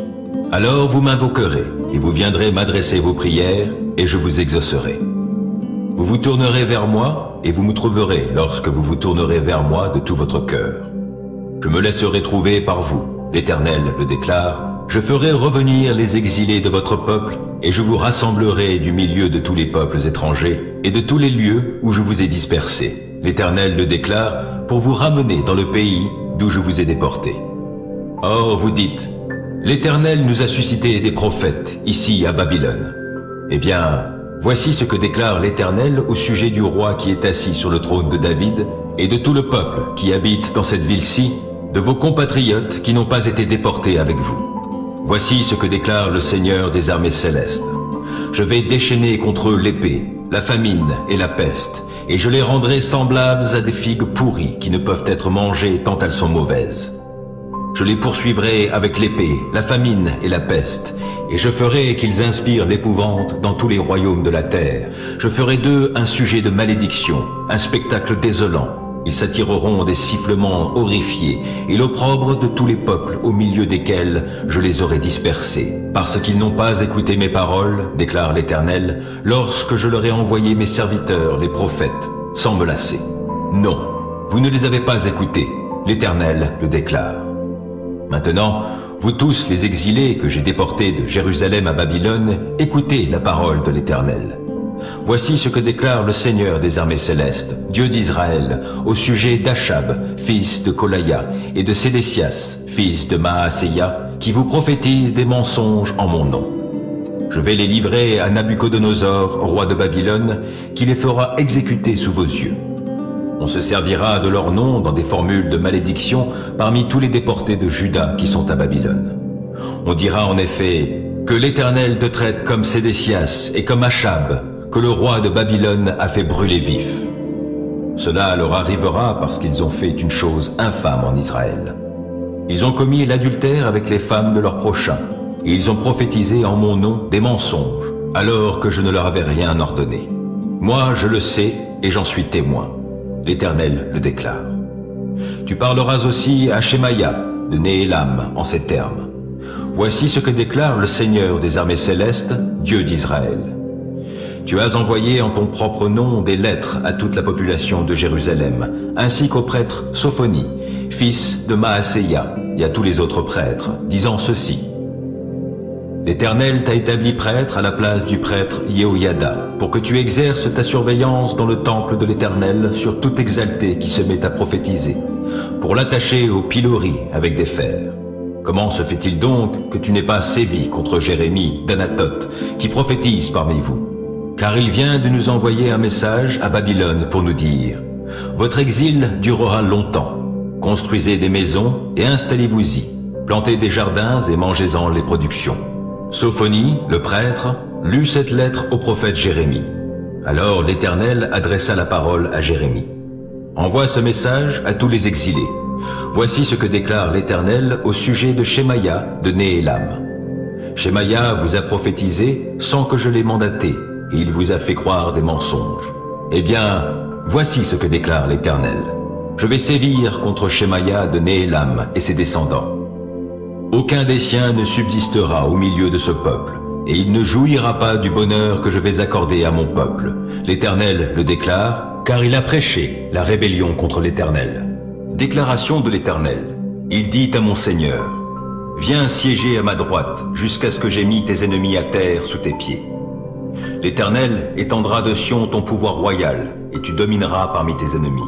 Alors vous m'invoquerez et vous viendrez m'adresser vos prières et je vous exaucerai. Vous vous tournerez vers moi et vous me trouverez lorsque vous vous tournerez vers moi de tout votre cœur. Je me laisserai trouver par vous, l'Éternel le déclare. Je ferai revenir les exilés de votre peuple et je vous rassemblerai du milieu de tous les peuples étrangers et de tous les lieux où je vous ai dispersés. L'Éternel le déclare pour vous ramener dans le pays d'où je vous ai déporté. Or vous dites, l'Éternel nous a suscité des prophètes ici à Babylone. Eh bien, voici ce que déclare l'Éternel au sujet du roi qui est assis sur le trône de David et de tout le peuple qui habite dans cette ville-ci, de vos compatriotes qui n'ont pas été déportés avec vous. Voici ce que déclare le Seigneur des armées célestes. Je vais déchaîner contre eux l'épée, la famine et la peste, et je les rendrai semblables à des figues pourries qui ne peuvent être mangées tant elles sont mauvaises. Je les poursuivrai avec l'épée, la famine et la peste, et je ferai qu'ils inspirent l'épouvante dans tous les royaumes de la terre. Je ferai d'eux un sujet de malédiction, un spectacle désolant. Ils s'attireront des sifflements horrifiés et l'opprobre de tous les peuples au milieu desquels je les aurai dispersés, parce qu'ils n'ont pas écouté mes paroles, déclare l'Éternel, lorsque je leur ai envoyé mes serviteurs, les prophètes, sans me lasser. Non, vous ne les avez pas écoutés, l'Éternel le déclare. Maintenant, vous tous les exilés que j'ai déportés de Jérusalem à Babylone, écoutez la parole de l'Éternel. Voici ce que déclare le Seigneur des armées célestes, Dieu d'Israël, au sujet d'Achab, fils de Kolaïa, et de Sédécias, fils de Maaséia, qui vous prophétisent des mensonges en mon nom. Je vais les livrer à Nabuchodonosor, roi de Babylone, qui les fera exécuter sous vos yeux. On se servira de leur nom dans des formules de malédiction parmi tous les déportés de Juda qui sont à Babylone. On dira en effet que l'Éternel te traite comme Sédécias et comme Achab, que le roi de Babylone a fait brûler vif. Cela leur arrivera parce qu'ils ont fait une chose infâme en Israël. Ils ont commis l'adultère avec les femmes de leurs prochains, et ils ont prophétisé en mon nom des mensonges, alors que je ne leur avais rien ordonné. Moi, je le sais et j'en suis témoin. L'Éternel le déclare. Tu parleras aussi à Shemaïa de Néhélam en ces termes. Voici ce que déclare le Seigneur des armées célestes, Dieu d'Israël. Tu as envoyé en ton propre nom des lettres à toute la population de Jérusalem, ainsi qu'au prêtre Sophonie, fils de Maaséia, et à tous les autres prêtres, disant ceci. L'Éternel t'a établi prêtre à la place du prêtre Yehoyada, pour que tu exerces ta surveillance dans le temple de l'Éternel sur tout exalté qui se met à prophétiser, pour l'attacher au pilori avec des fers. Comment se fait-il donc que tu n'aies pas sévi contre Jérémie d'Anatoth, qui prophétise parmi vous? Car il vient de nous envoyer un message à Babylone pour nous dire « Votre exil durera longtemps. Construisez des maisons et installez-vous-y. Plantez des jardins et mangez-en les productions. » Sophonie, le prêtre, lut cette lettre au prophète Jérémie. Alors l'Éternel adressa la parole à Jérémie. « Envoie ce message à tous les exilés. Voici ce que déclare l'Éternel au sujet de Shemaïa de Néhélam. Shemaïa vous a prophétisé sans que je l'ai mandaté, et il vous a fait croire des mensonges. Eh bien, voici ce que déclare l'Éternel. Je vais sévir contre Shemaïa de Néhélam et ses descendants. Aucun des siens ne subsistera au milieu de ce peuple, et il ne jouira pas du bonheur que je vais accorder à mon peuple. L'Éternel le déclare, car il a prêché la rébellion contre l'Éternel. Déclaration de l'Éternel. Il dit à mon Seigneur, « Viens siéger à ma droite, jusqu'à ce que j'aie mis tes ennemis à terre sous tes pieds. » L'Éternel étendra de Sion ton pouvoir royal, et tu domineras parmi tes ennemis.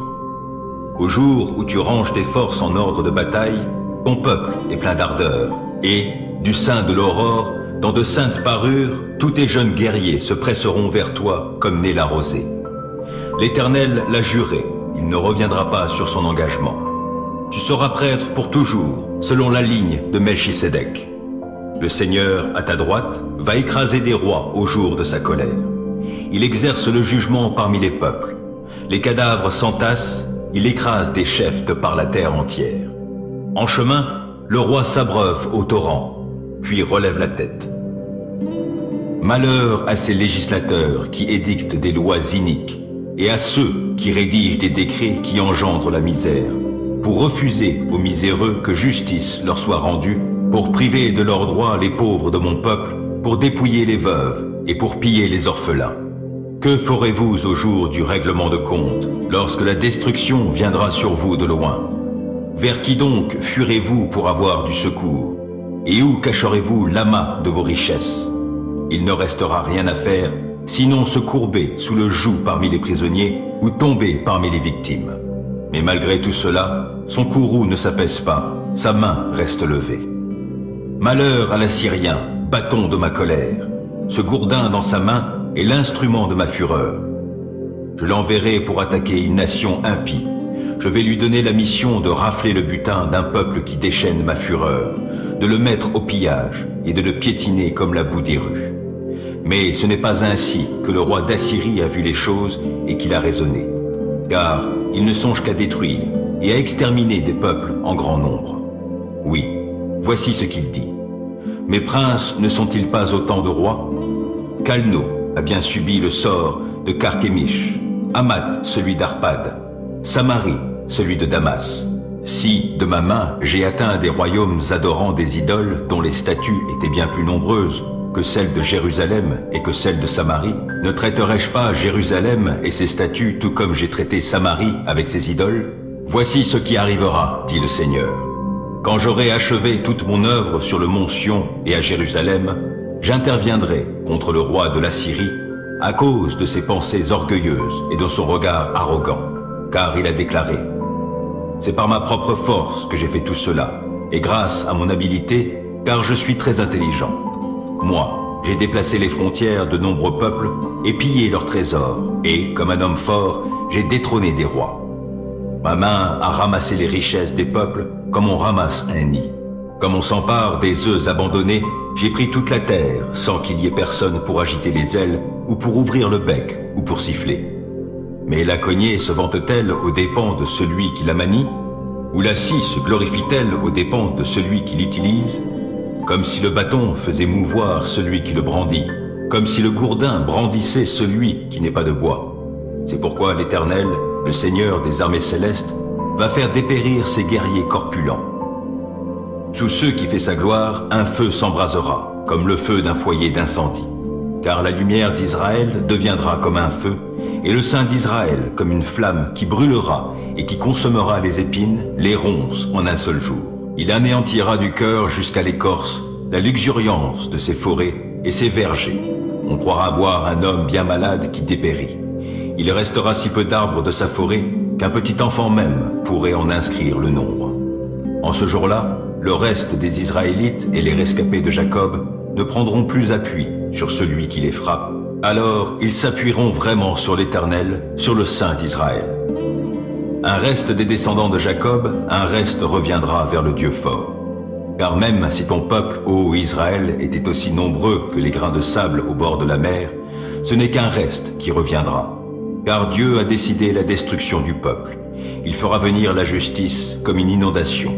Au jour où tu ranges tes forces en ordre de bataille, ton peuple est plein d'ardeur, et, du sein de l'aurore, dans de saintes parures, tous tes jeunes guerriers se presseront vers toi comme née la rosée. L'Éternel l'a juré, il ne reviendra pas sur son engagement. Tu seras prêtre pour toujours, selon la ligne de Melchisédek. Le Seigneur, à ta droite, va écraser des rois au jour de sa colère. Il exerce le jugement parmi les peuples. Les cadavres s'entassent, il écrase des chefs de par la terre entière. En chemin, le roi s'abreuve au torrent, puis relève la tête. Malheur à ces législateurs qui édictent des lois iniques, et à ceux qui rédigent des décrets qui engendrent la misère, pour refuser aux miséreux que justice leur soit rendue, pour priver de leurs droits les pauvres de mon peuple, pour dépouiller les veuves et pour piller les orphelins. Que ferez-vous au jour du règlement de compte, lorsque la destruction viendra sur vous de loin? Vers qui donc fuirez-vous pour avoir du secours? Et où cacherez-vous l'amas de vos richesses? Il ne restera rien à faire, sinon se courber sous le joug parmi les prisonniers ou tomber parmi les victimes. Mais malgré tout cela, son courroux ne s'apaise pas, sa main reste levée. Malheur à l'Assyrien, bâton de ma colère. Ce gourdin dans sa main est l'instrument de ma fureur. Je l'enverrai pour attaquer une nation impie. Je vais lui donner la mission de rafler le butin d'un peuple qui déchaîne ma fureur, de le mettre au pillage et de le piétiner comme la boue des rues. Mais ce n'est pas ainsi que le roi d'Assyrie a vu les choses et qu'il a raisonné. Car il ne songe qu'à détruire et à exterminer des peuples en grand nombre. Oui, voici ce qu'il dit. Mes princes ne sont-ils pas autant de rois? Calno a bien subi le sort de Carchemish, Hamath celui d'Arpad, Samarie celui de Damas. Si, de ma main, j'ai atteint des royaumes adorant des idoles dont les statues étaient bien plus nombreuses que celles de Jérusalem et que celles de Samarie, ne traiterai-je pas Jérusalem et ses statues tout comme j'ai traité Samarie avec ses idoles? Voici ce qui arrivera, dit le Seigneur. Quand j'aurai achevé toute mon œuvre sur le mont Sion et à Jérusalem, j'interviendrai contre le roi de l'Assyrie à cause de ses pensées orgueilleuses et de son regard arrogant, car il a déclaré « C'est par ma propre force que j'ai fait tout cela, et grâce à mon habileté, car je suis très intelligent. Moi, j'ai déplacé les frontières de nombreux peuples et pillé leurs trésors, et, comme un homme fort, j'ai détrôné des rois. Ma main a ramassé les richesses des peuples comme on ramasse un nid. Comme on s'empare des œufs abandonnés, j'ai pris toute la terre sans qu'il y ait personne pour agiter les ailes ou pour ouvrir le bec ou pour siffler. Mais la cognée se vante-t-elle aux dépens de celui qui la manie? Ou la scie se glorifie-t-elle aux dépens de celui qui l'utilise? Comme si le bâton faisait mouvoir celui qui le brandit, comme si le gourdin brandissait celui qui n'est pas de bois. C'est pourquoi l'Éternel, le Seigneur des armées célestes, va faire dépérir ses guerriers corpulents. Sous ceux qui fait sa gloire, un feu s'embrasera, comme le feu d'un foyer d'incendie. Car la lumière d'Israël deviendra comme un feu, et le sein d'Israël comme une flamme qui brûlera et qui consommera les épines, les ronces en un seul jour. Il anéantira du cœur jusqu'à l'écorce la luxuriance de ses forêts et ses vergers. On croira voir un homme bien malade qui dépérit. Il restera si peu d'arbres de sa forêt qu'un petit enfant même pourrait en inscrire le nombre. En ce jour-là, le reste des Israélites et les rescapés de Jacob ne prendront plus appui sur celui qui les frappe. Alors ils s'appuieront vraiment sur l'Éternel, sur le Saint d'Israël. Un reste des descendants de Jacob, un reste reviendra vers le Dieu fort. Car même si ton peuple, ô Israël, était aussi nombreux que les grains de sable au bord de la mer, ce n'est qu'un reste qui reviendra. Car Dieu a décidé la destruction du peuple. Il fera venir la justice comme une inondation.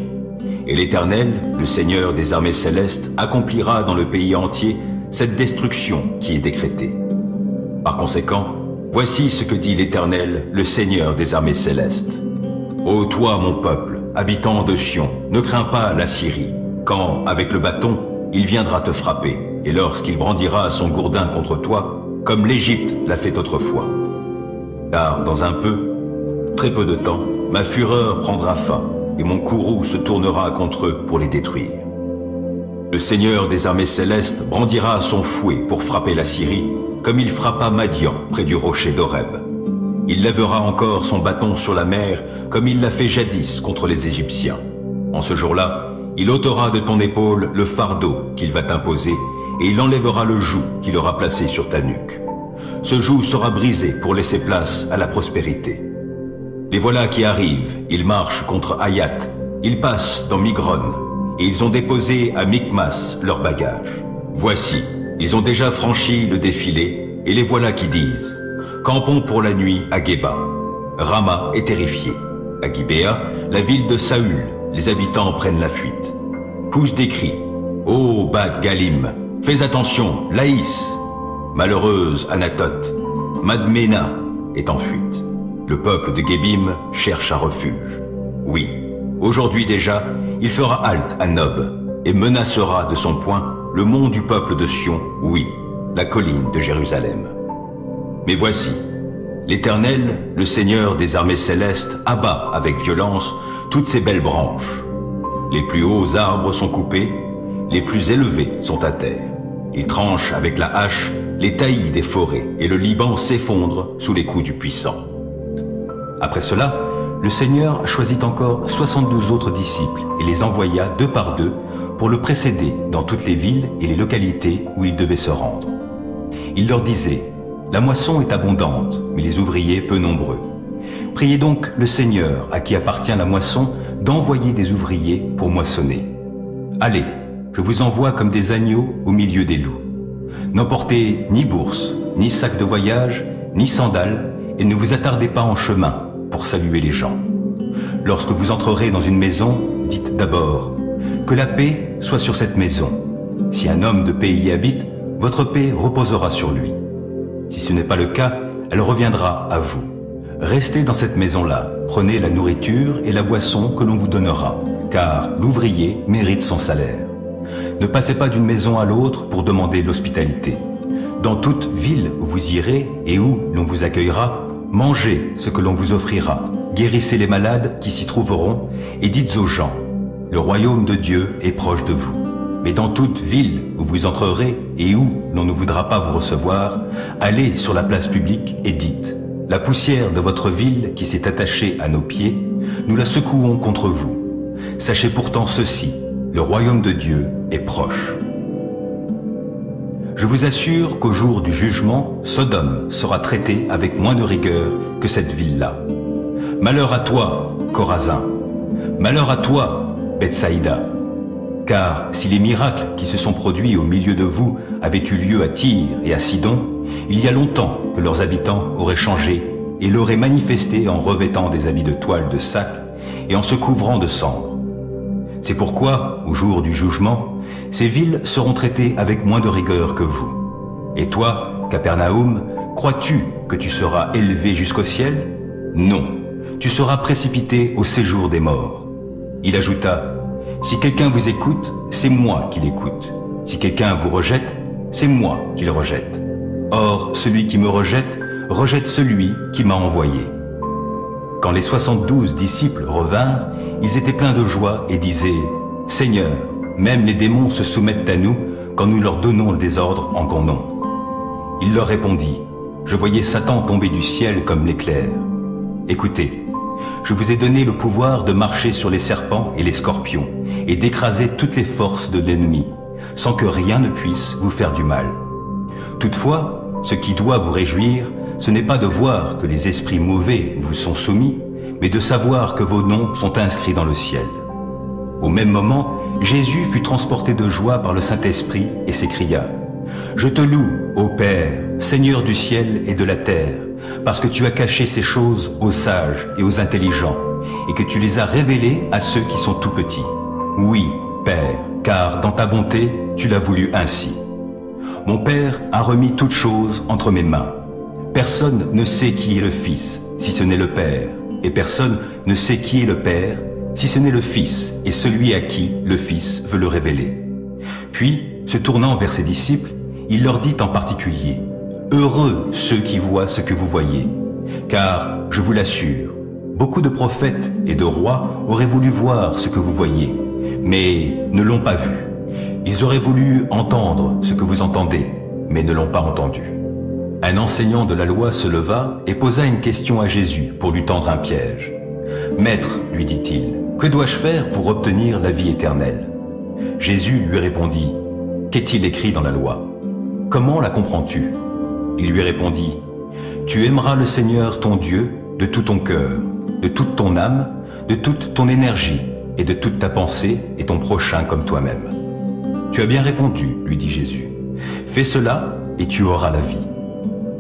Et l'Éternel, le Seigneur des armées célestes, accomplira dans le pays entier cette destruction qui est décrétée. Par conséquent, voici ce que dit l'Éternel, le Seigneur des armées célestes. Ô toi, mon peuple, habitant de Sion, ne crains pas la Syrie, quand, avec le bâton, il viendra te frapper, et lorsqu'il brandira son gourdin contre toi, comme l'Égypte l'a fait autrefois. Car dans un peu, très peu de temps, ma fureur prendra fin, et mon courroux se tournera contre eux pour les détruire. Le Seigneur des armées célestes brandira son fouet pour frapper la Syrie, comme il frappa Madian près du rocher d'Horeb. Il lèvera encore son bâton sur la mer, comme il l'a fait jadis contre les Égyptiens. En ce jour-là, il ôtera de ton épaule le fardeau qu'il va t'imposer, et il enlèvera le joug qu'il aura placé sur ta nuque. Ce joug sera brisé pour laisser place à la prospérité. Les voilà qui arrivent, ils marchent contre Hayat, ils passent dans Migron, et ils ont déposé à Micmas leurs bagages. Voici, ils ont déjà franchi le défilé, et les voilà qui disent: campons pour la nuit à Géba. Rama est terrifié. À Gibéa, la ville de Saül, les habitants prennent la fuite. Poussent des cris: ô Bad Galim, fais attention, Laïs. Malheureuse Anatote, Madmena est en fuite. Le peuple de Gébim cherche un refuge. Oui, aujourd'hui déjà, il fera halte à Nob et menacera de son poing le mont du peuple de Sion, oui, la colline de Jérusalem. Mais voici, l'Éternel, le Seigneur des armées célestes, abat avec violence toutes ces belles branches. Les plus hauts arbres sont coupés, les plus élevés sont à terre. Il tranche avec la hache les taillis des forêts, et le Liban s'effondre sous les coups du puissant. Après cela, le Seigneur choisit encore 72 autres disciples et les envoya deux par deux pour le précéder dans toutes les villes et les localités où il devait se rendre. Il leur disait: la moisson est abondante, mais les ouvriers peu nombreux. Priez donc le Seigneur, à qui appartient la moisson, d'envoyer des ouvriers pour moissonner. Allez, je vous envoie comme des agneaux au milieu des loups. N'emportez ni bourse, ni sac de voyage, ni sandales, et ne vous attardez pas en chemin pour saluer les gens. Lorsque vous entrerez dans une maison, dites d'abord: que la paix soit sur cette maison. Si un homme de paix y habite, votre paix reposera sur lui. Si ce n'est pas le cas, elle reviendra à vous. Restez dans cette maison-là, prenez la nourriture et la boisson que l'on vous donnera, car l'ouvrier mérite son salaire. Ne passez pas d'une maison à l'autre pour demander l'hospitalité. Dans toute ville où vous irez et où l'on vous accueillera, mangez ce que l'on vous offrira, guérissez les malades qui s'y trouveront, et dites aux gens: le royaume de Dieu est proche de vous. Mais dans toute ville où vous entrerez et où l'on ne voudra pas vous recevoir, allez sur la place publique et dites: la poussière de votre ville qui s'est attachée à nos pieds, nous la secouons contre vous. Sachez pourtant ceci: le royaume de Dieu est proche. Je vous assure qu'au jour du jugement, Sodome sera traitée avec moins de rigueur que cette ville-là. Malheur à toi, Chorazin. Malheur à toi, Bethsaïda. Car si les miracles qui se sont produits au milieu de vous avaient eu lieu à Tyr et à Sidon, il y a longtemps que leurs habitants auraient changé et l'auraient manifesté en revêtant des habits de toile de sac et en se couvrant de cendres. C'est pourquoi, au jour du jugement, ces villes seront traitées avec moins de rigueur que vous. Et toi, Capernaum, crois-tu que tu seras élevé jusqu'au ciel? Non, tu seras précipité au séjour des morts. Il ajouta, si quelqu'un vous écoute, c'est moi qui l'écoute. Si quelqu'un vous rejette, c'est moi qui le rejette. Or, celui qui me rejette, rejette celui qui m'a envoyé. Quand les 72 disciples revinrent, ils étaient pleins de joie et disaient, Seigneur, même les démons se soumettent à nous quand nous leur donnons le désordre en ton nom. Il leur répondit, je voyais Satan tomber du ciel comme l'éclair. Écoutez, je vous ai donné le pouvoir de marcher sur les serpents et les scorpions et d'écraser toutes les forces de l'ennemi, sans que rien ne puisse vous faire du mal. Toutefois, ce qui doit vous réjouir, ce n'est pas de voir que les esprits mauvais vous sont soumis, mais de savoir que vos noms sont inscrits dans le ciel. Au même moment, Jésus fut transporté de joie par le Saint-Esprit et s'écria, « Je te loue, ô Père, Seigneur du ciel et de la terre, parce que tu as caché ces choses aux sages et aux intelligents, et que tu les as révélées à ceux qui sont tout petits. Oui, Père, car dans ta bonté, tu l'as voulu ainsi. Mon Père a remis toutes choses entre mes mains. Personne ne sait qui est le Fils, si ce n'est le Père, et personne ne sait qui est le Père, si ce n'est le Fils, et celui à qui le Fils veut le révéler. » Puis, se tournant vers ses disciples, il leur dit en particulier, « Heureux ceux qui voient ce que vous voyez, car, je vous l'assure, beaucoup de prophètes et de rois auraient voulu voir ce que vous voyez, mais ne l'ont pas vu. Ils auraient voulu entendre ce que vous entendez, mais ne l'ont pas entendu. » Un enseignant de la loi se leva et posa une question à Jésus pour lui tendre un piège. « Maître, lui dit-il, que dois-je faire pour obtenir la vie éternelle ?» Jésus lui répondit, « Qu'est-il écrit dans la loi? Comment la comprends-tu » Il lui répondit, « Tu aimeras le Seigneur ton Dieu de tout ton cœur, de toute ton âme, de toute ton énergie et de toute ta pensée et ton prochain comme toi-même. » « Tu as bien répondu, lui dit Jésus. Fais cela et tu auras la vie. »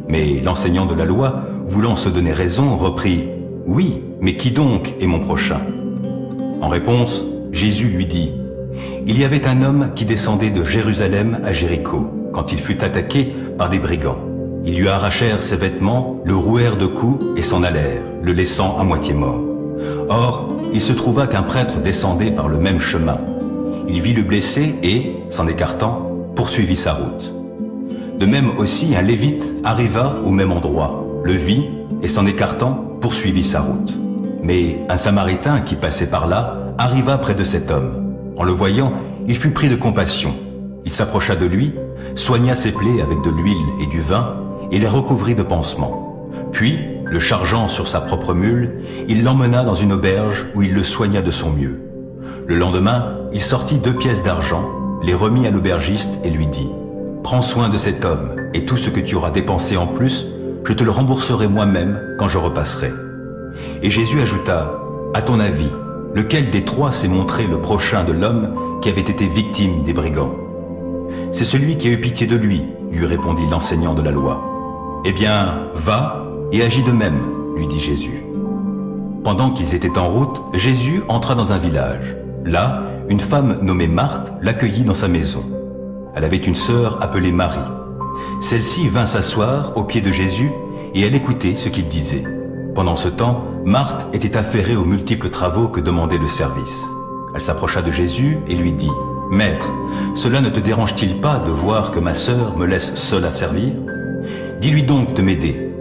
Mais l'enseignant de la loi, voulant se donner raison, reprit, « Oui, mais qui donc est mon prochain ?» En réponse, Jésus lui dit, « Il y avait un homme qui descendait de Jérusalem à Jéricho, quand il fut attaqué par des brigands. Ils lui arrachèrent ses vêtements, le rouèrent de coups et s'en allèrent, le laissant à moitié mort. Or, il se trouva qu'un prêtre descendait par le même chemin. Il vit le blessé et, s'en écartant, poursuivit sa route. De même aussi, un lévite arriva au même endroit, le vit et, s'en écartant, poursuivit sa route. Mais un samaritain qui passait par là arriva près de cet homme. En le voyant, il fut pris de compassion. Il s'approcha de lui, soigna ses plaies avec de l'huile et du vin et les recouvrit de pansements. Puis, le chargeant sur sa propre mule, il l'emmena dans une auberge où il le soigna de son mieux. Le lendemain, il sortit 2 pièces d'argent, les remit à l'aubergiste et lui dit « Prends soin de cet homme, et tout ce que tu auras dépensé en plus, je te le rembourserai moi-même quand je repasserai. » Et Jésus ajouta « À ton avis, lequel des 3 s'est montré le prochain de l'homme qui avait été victime des brigands ?»« C'est celui qui a eu pitié de lui, » lui répondit l'enseignant de la loi. « Eh bien, va et agis de même, » lui dit Jésus. Pendant qu'ils étaient en route, Jésus entra dans un village. Là, une femme nommée Marthe l'accueillit dans sa maison. Elle avait une sœur appelée Marie. Celle-ci vint s'asseoir aux pieds de Jésus et elle écoutait ce qu'il disait. Pendant ce temps, Marthe était affairée aux multiples travaux que demandait le service. Elle s'approcha de Jésus et lui dit, « Maître, cela ne te dérange-t-il pas de voir que ma sœur me laisse seule à servir? Dis-lui donc de m'aider. »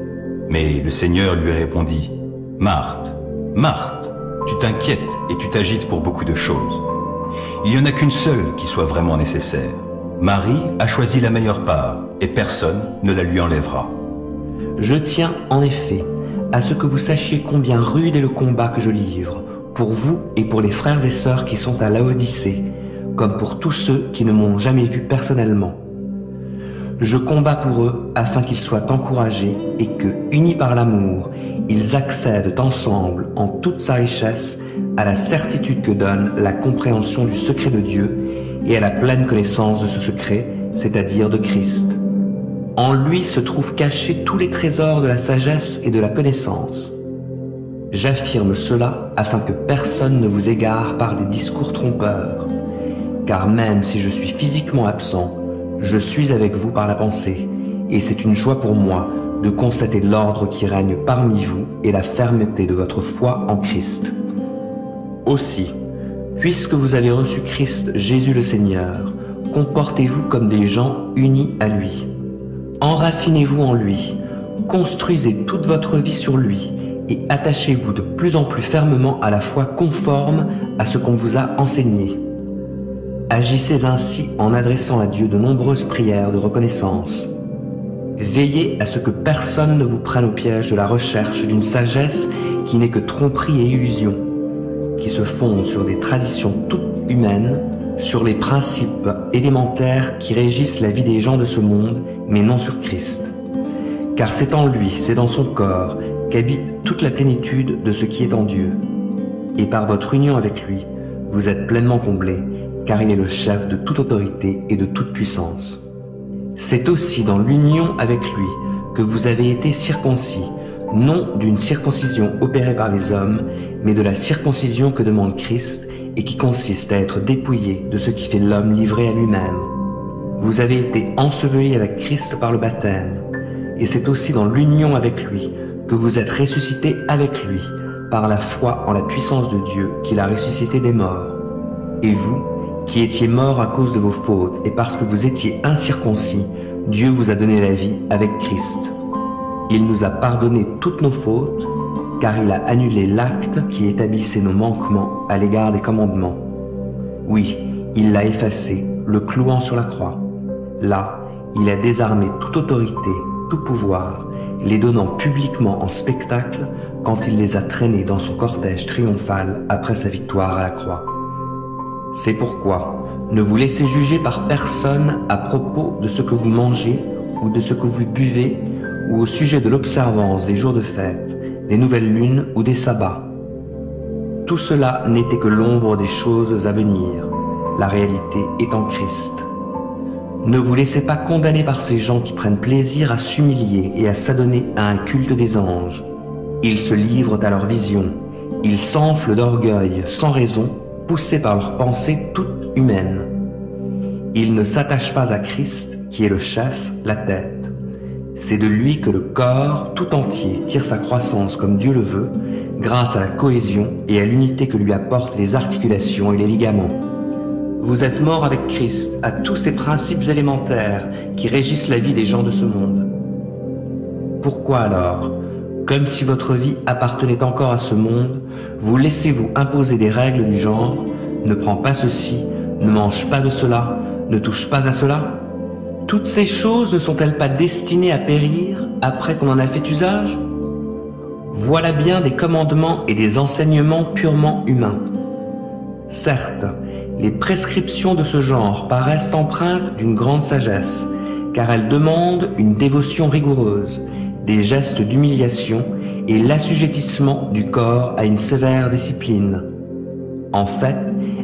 Mais le Seigneur lui répondit, « Marthe, Marthe, tu t'inquiètes et tu t'agites pour beaucoup de choses. Il n'y en a qu'une seule qui soit vraiment nécessaire. Marie a choisi la meilleure part et personne ne la lui enlèvera. » Je tiens, en effet, à ce que vous sachiez combien rude est le combat que je livre, pour vous et pour les frères et sœurs qui sont à Laodicée, comme pour tous ceux qui ne m'ont jamais vu personnellement. Je combats pour eux afin qu'ils soient encouragés et que, unis par l'amour, ils accèdent ensemble en toute sa richesse à la certitude que donne la compréhension du secret de Dieu et à la pleine connaissance de ce secret, c'est-à-dire de Christ. En lui se trouvent cachés tous les trésors de la sagesse et de la connaissance. J'affirme cela afin que personne ne vous égare par des discours trompeurs, car même si je suis physiquement absent, je suis avec vous par la pensée, et c'est une joie pour moi de constater l'ordre qui règne parmi vous et la fermeté de votre foi en Christ. Aussi, puisque vous avez reçu Christ Jésus le Seigneur, comportez-vous comme des gens unis à lui. Enracinez-vous en lui, construisez toute votre vie sur lui et attachez-vous de plus en plus fermement à la foi conforme à ce qu'on vous a enseigné. Agissez ainsi en adressant à Dieu de nombreuses prières de reconnaissance. Veillez à ce que personne ne vous prenne au piège de la recherche d'une sagesse qui n'est que tromperie et illusion, qui se fonde sur des traditions toutes humaines, sur les principes élémentaires qui régissent la vie des gens de ce monde, mais non sur Christ. Car c'est en lui, c'est dans son corps, qu'habite toute la plénitude de ce qui est en Dieu. Et par votre union avec lui, vous êtes pleinement comblés, car il est le chef de toute autorité et de toute puissance. C'est aussi dans l'union avec lui que vous avez été circoncis, non d'une circoncision opérée par les hommes, mais de la circoncision que demande Christ et qui consiste à être dépouillé de ce qui fait l'homme livré à lui-même. Vous avez été ensevelis avec Christ par le baptême, et c'est aussi dans l'union avec lui que vous êtes ressuscités avec lui par la foi en la puissance de Dieu qui l'a ressuscité des morts. Et vous, qui étiez morts à cause de vos fautes et parce que vous étiez incirconcis, Dieu vous a donné la vie avec Christ. Il nous a pardonné toutes nos fautes, car il a annulé l'acte qui établissait nos manquements à l'égard des commandements. Oui, il l'a effacé, le clouant sur la croix. Là, il a désarmé toute autorité, tout pouvoir, les donnant publiquement en spectacle quand il les a traînés dans son cortège triomphal après sa victoire à la croix. C'est pourquoi ne vous laissez juger par personne à propos de ce que vous mangez ou de ce que vous buvez ou au sujet de l'observance des jours de fête, des nouvelles lunes ou des sabbats. Tout cela n'était que l'ombre des choses à venir. La réalité est en Christ. Ne vous laissez pas condamner par ces gens qui prennent plaisir à s'humilier et à s'adonner à un culte des anges. Ils se livrent à leur vision. Ils s'enflent d'orgueil sans raison, poussés par leurs pensées toutes humaines. Ils ne s'attachent pas à Christ, qui est le chef, la tête. C'est de lui que le corps tout entier tire sa croissance comme Dieu le veut, grâce à la cohésion et à l'unité que lui apportent les articulations et les ligaments. Vous êtes morts avec Christ à tous ces principes élémentaires qui régissent la vie des gens de ce monde. Pourquoi alors, comme si votre vie appartenait encore à ce monde, vous laissez-vous imposer des règles du genre « ne prends pas ceci, ne mange pas de cela, ne touche pas à cela » ? Toutes ces choses ne sont-elles pas destinées à périr après qu'on en a fait usage ? Voilà bien des commandements et des enseignements purement humains. Certes, les prescriptions de ce genre paraissent empreintes d'une grande sagesse, car elles demandent une dévotion rigoureuse, des gestes d'humiliation et l'assujettissement du corps à une sévère discipline. En fait,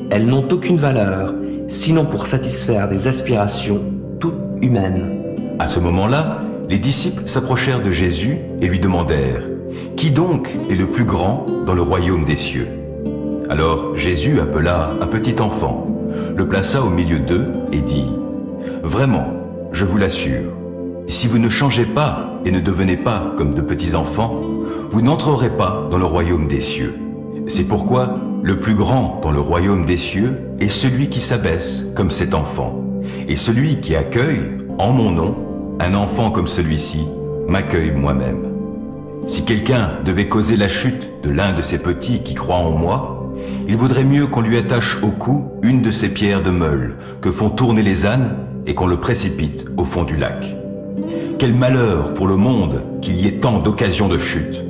elles n'ont aucune valeur, sinon pour satisfaire des aspirations toutes humaines. À ce moment-là, les disciples s'approchèrent de Jésus et lui demandèrent « Qui donc est le plus grand dans le royaume des cieux ?» Alors Jésus appela un petit enfant, le plaça au milieu d'eux et dit « Vraiment, je vous l'assure, si vous ne changez pas et ne devenez pas comme de petits enfants, vous n'entrerez pas dans le royaume des cieux. C'est pourquoi le plus grand dans le royaume des cieux est celui qui s'abaisse comme cet enfant. Et celui qui accueille, en mon nom, un enfant comme celui-ci, m'accueille moi-même. Si quelqu'un devait causer la chute de l'un de ces petits qui croient en moi, il vaudrait mieux qu'on lui attache au cou une de ces pierres de meule que font tourner les ânes et qu'on le précipite au fond du lac. Quel malheur pour le monde qu'il y ait tant d'occasions de chute.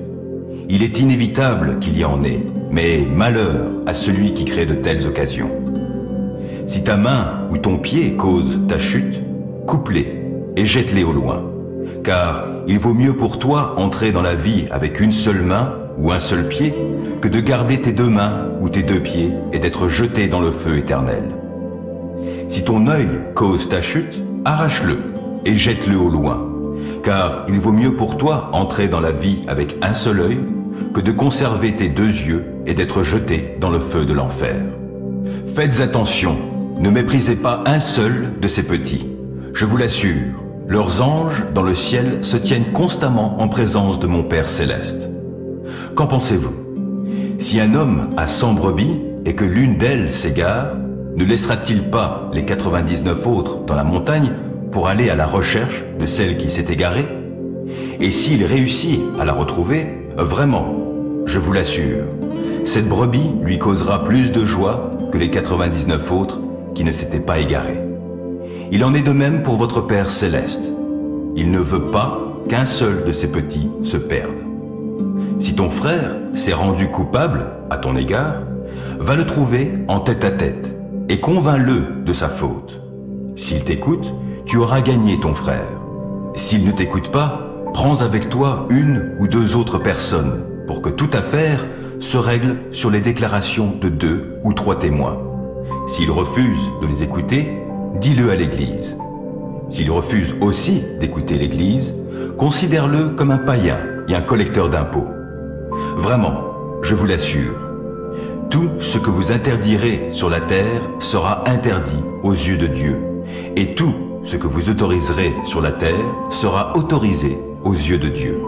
Il est inévitable qu'il y en ait, mais malheur à celui qui crée de telles occasions. Si ta main ou ton pied cause ta chute, coupe-les et jette-les au loin. Car il vaut mieux pour toi entrer dans la vie avec une seule main ou un seul pied que de garder tes 2 mains ou tes 2 pieds et d'être jeté dans le feu éternel. Si ton œil cause ta chute, arrache-le et jette-le au loin. Car il vaut mieux pour toi entrer dans la vie avec un seul œil que de conserver tes 2 yeux et d'être jeté dans le feu de l'enfer. Faites attention, ne méprisez pas un seul de ces petits. Je vous l'assure, leurs anges dans le ciel se tiennent constamment en présence de mon Père céleste. Qu'en pensez-vous? Si un homme a 100 brebis et que l'une d'elles s'égare, ne laissera-t-il pas les 99 autres dans la montagne pour aller à la recherche de celle qui s'est égarée? Et s'il réussit à la retrouver, vraiment, je vous l'assure, cette brebis lui causera plus de joie que les 99 autres qui ne s'étaient pas égarés. Il en est de même pour votre Père céleste. Il ne veut pas qu'un seul de ses petits se perde. Si ton frère s'est rendu coupable à ton égard, va le trouver en tête-à-tête et convainc-le de sa faute. S'il t'écoute, tu auras gagné ton frère. S'il ne t'écoute pas, prends avec toi 1 ou 2 autres personnes pour que toute affaire se règle sur les déclarations de 2 ou 3 témoins. S'il refuse de les écouter, dis-le à l'Église. S'il refuse aussi d'écouter l'Église, considère-le comme un païen et un collecteur d'impôts. Vraiment, je vous l'assure, tout ce que vous interdirez sur la terre sera interdit aux yeux de Dieu, et tout ce que vous autoriserez sur la terre sera autorisé aux yeux de Dieu.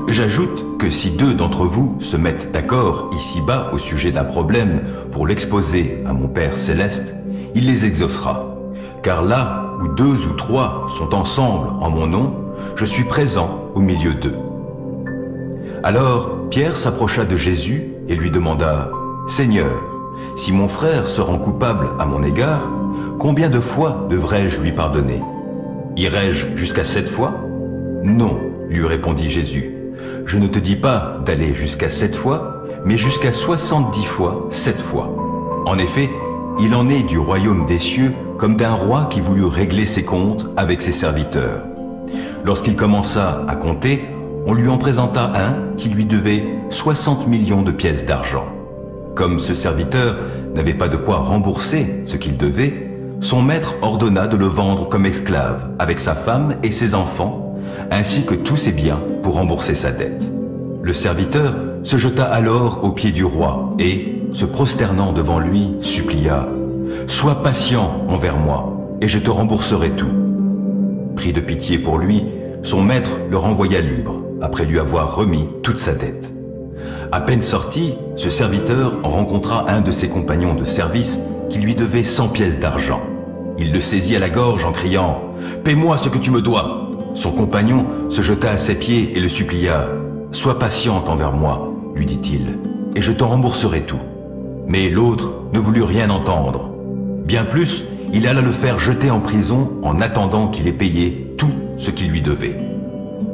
J'ajoute que si 2 d'entre vous se mettent d'accord ici-bas au sujet d'un problème pour l'exposer à mon Père céleste, il les exaucera. Car là où 2 ou 3 sont ensemble en mon nom, je suis présent au milieu d'eux. Alors Pierre s'approcha de Jésus et lui demanda « Seigneur, si mon frère se rend coupable à mon égard, combien de fois devrais-je lui pardonner? Irai-je jusqu'à 7 fois? Non, lui répondit Jésus. Je ne te dis pas d'aller jusqu'à 7 fois, mais jusqu'à 70 fois 7 fois. En effet, il en est du royaume des cieux comme d'un roi qui voulut régler ses comptes avec ses serviteurs. Lorsqu'il commença à compter, on lui en présenta un qui lui devait 60 millions de pièces d'argent. Comme ce serviteur n'avait pas de quoi rembourser ce qu'il devait, son maître ordonna de le vendre comme esclave avec sa femme et ses enfants, ainsi que tous ses biens pour rembourser sa dette. Le serviteur se jeta alors aux pieds du roi et, se prosternant devant lui, supplia « Sois patient envers moi, et je te rembourserai tout. » Pris de pitié pour lui, son maître le renvoya libre, après lui avoir remis toute sa dette. À peine sorti, ce serviteur rencontra un de ses compagnons de service qui lui devait 100 pièces d'argent. Il le saisit à la gorge en criant « Paie-moi ce que tu me dois !» Son compagnon se jeta à ses pieds et le supplia « Sois patiente envers moi, lui dit-il, et je t'en rembourserai tout. » Mais l'autre ne voulut rien entendre. Bien plus, il alla le faire jeter en prison en attendant qu'il ait payé tout ce qu'il lui devait.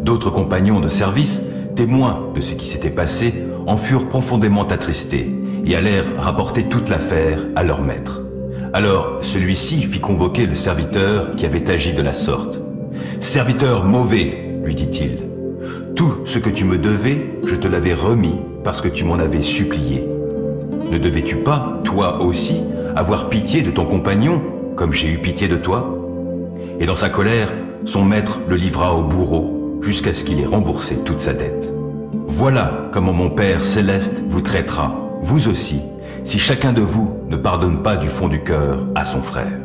D'autres compagnons de service, témoins de ce qui s'était passé, en furent profondément attristés et allèrent rapporter toute l'affaire à leur maître. Alors celui-ci fit convoquer le serviteur qui avait agi de la sorte. « Serviteur mauvais, lui dit-il, tout ce que tu me devais, je te l'avais remis parce que tu m'en avais supplié. Ne devais-tu pas, toi aussi, avoir pitié de ton compagnon, comme j'ai eu pitié de toi ?» Et dans sa colère, son maître le livra au bourreau jusqu'à ce qu'il ait remboursé toute sa dette. Voilà comment mon Père céleste vous traitera, vous aussi, si chacun de vous ne pardonne pas du fond du cœur à son frère.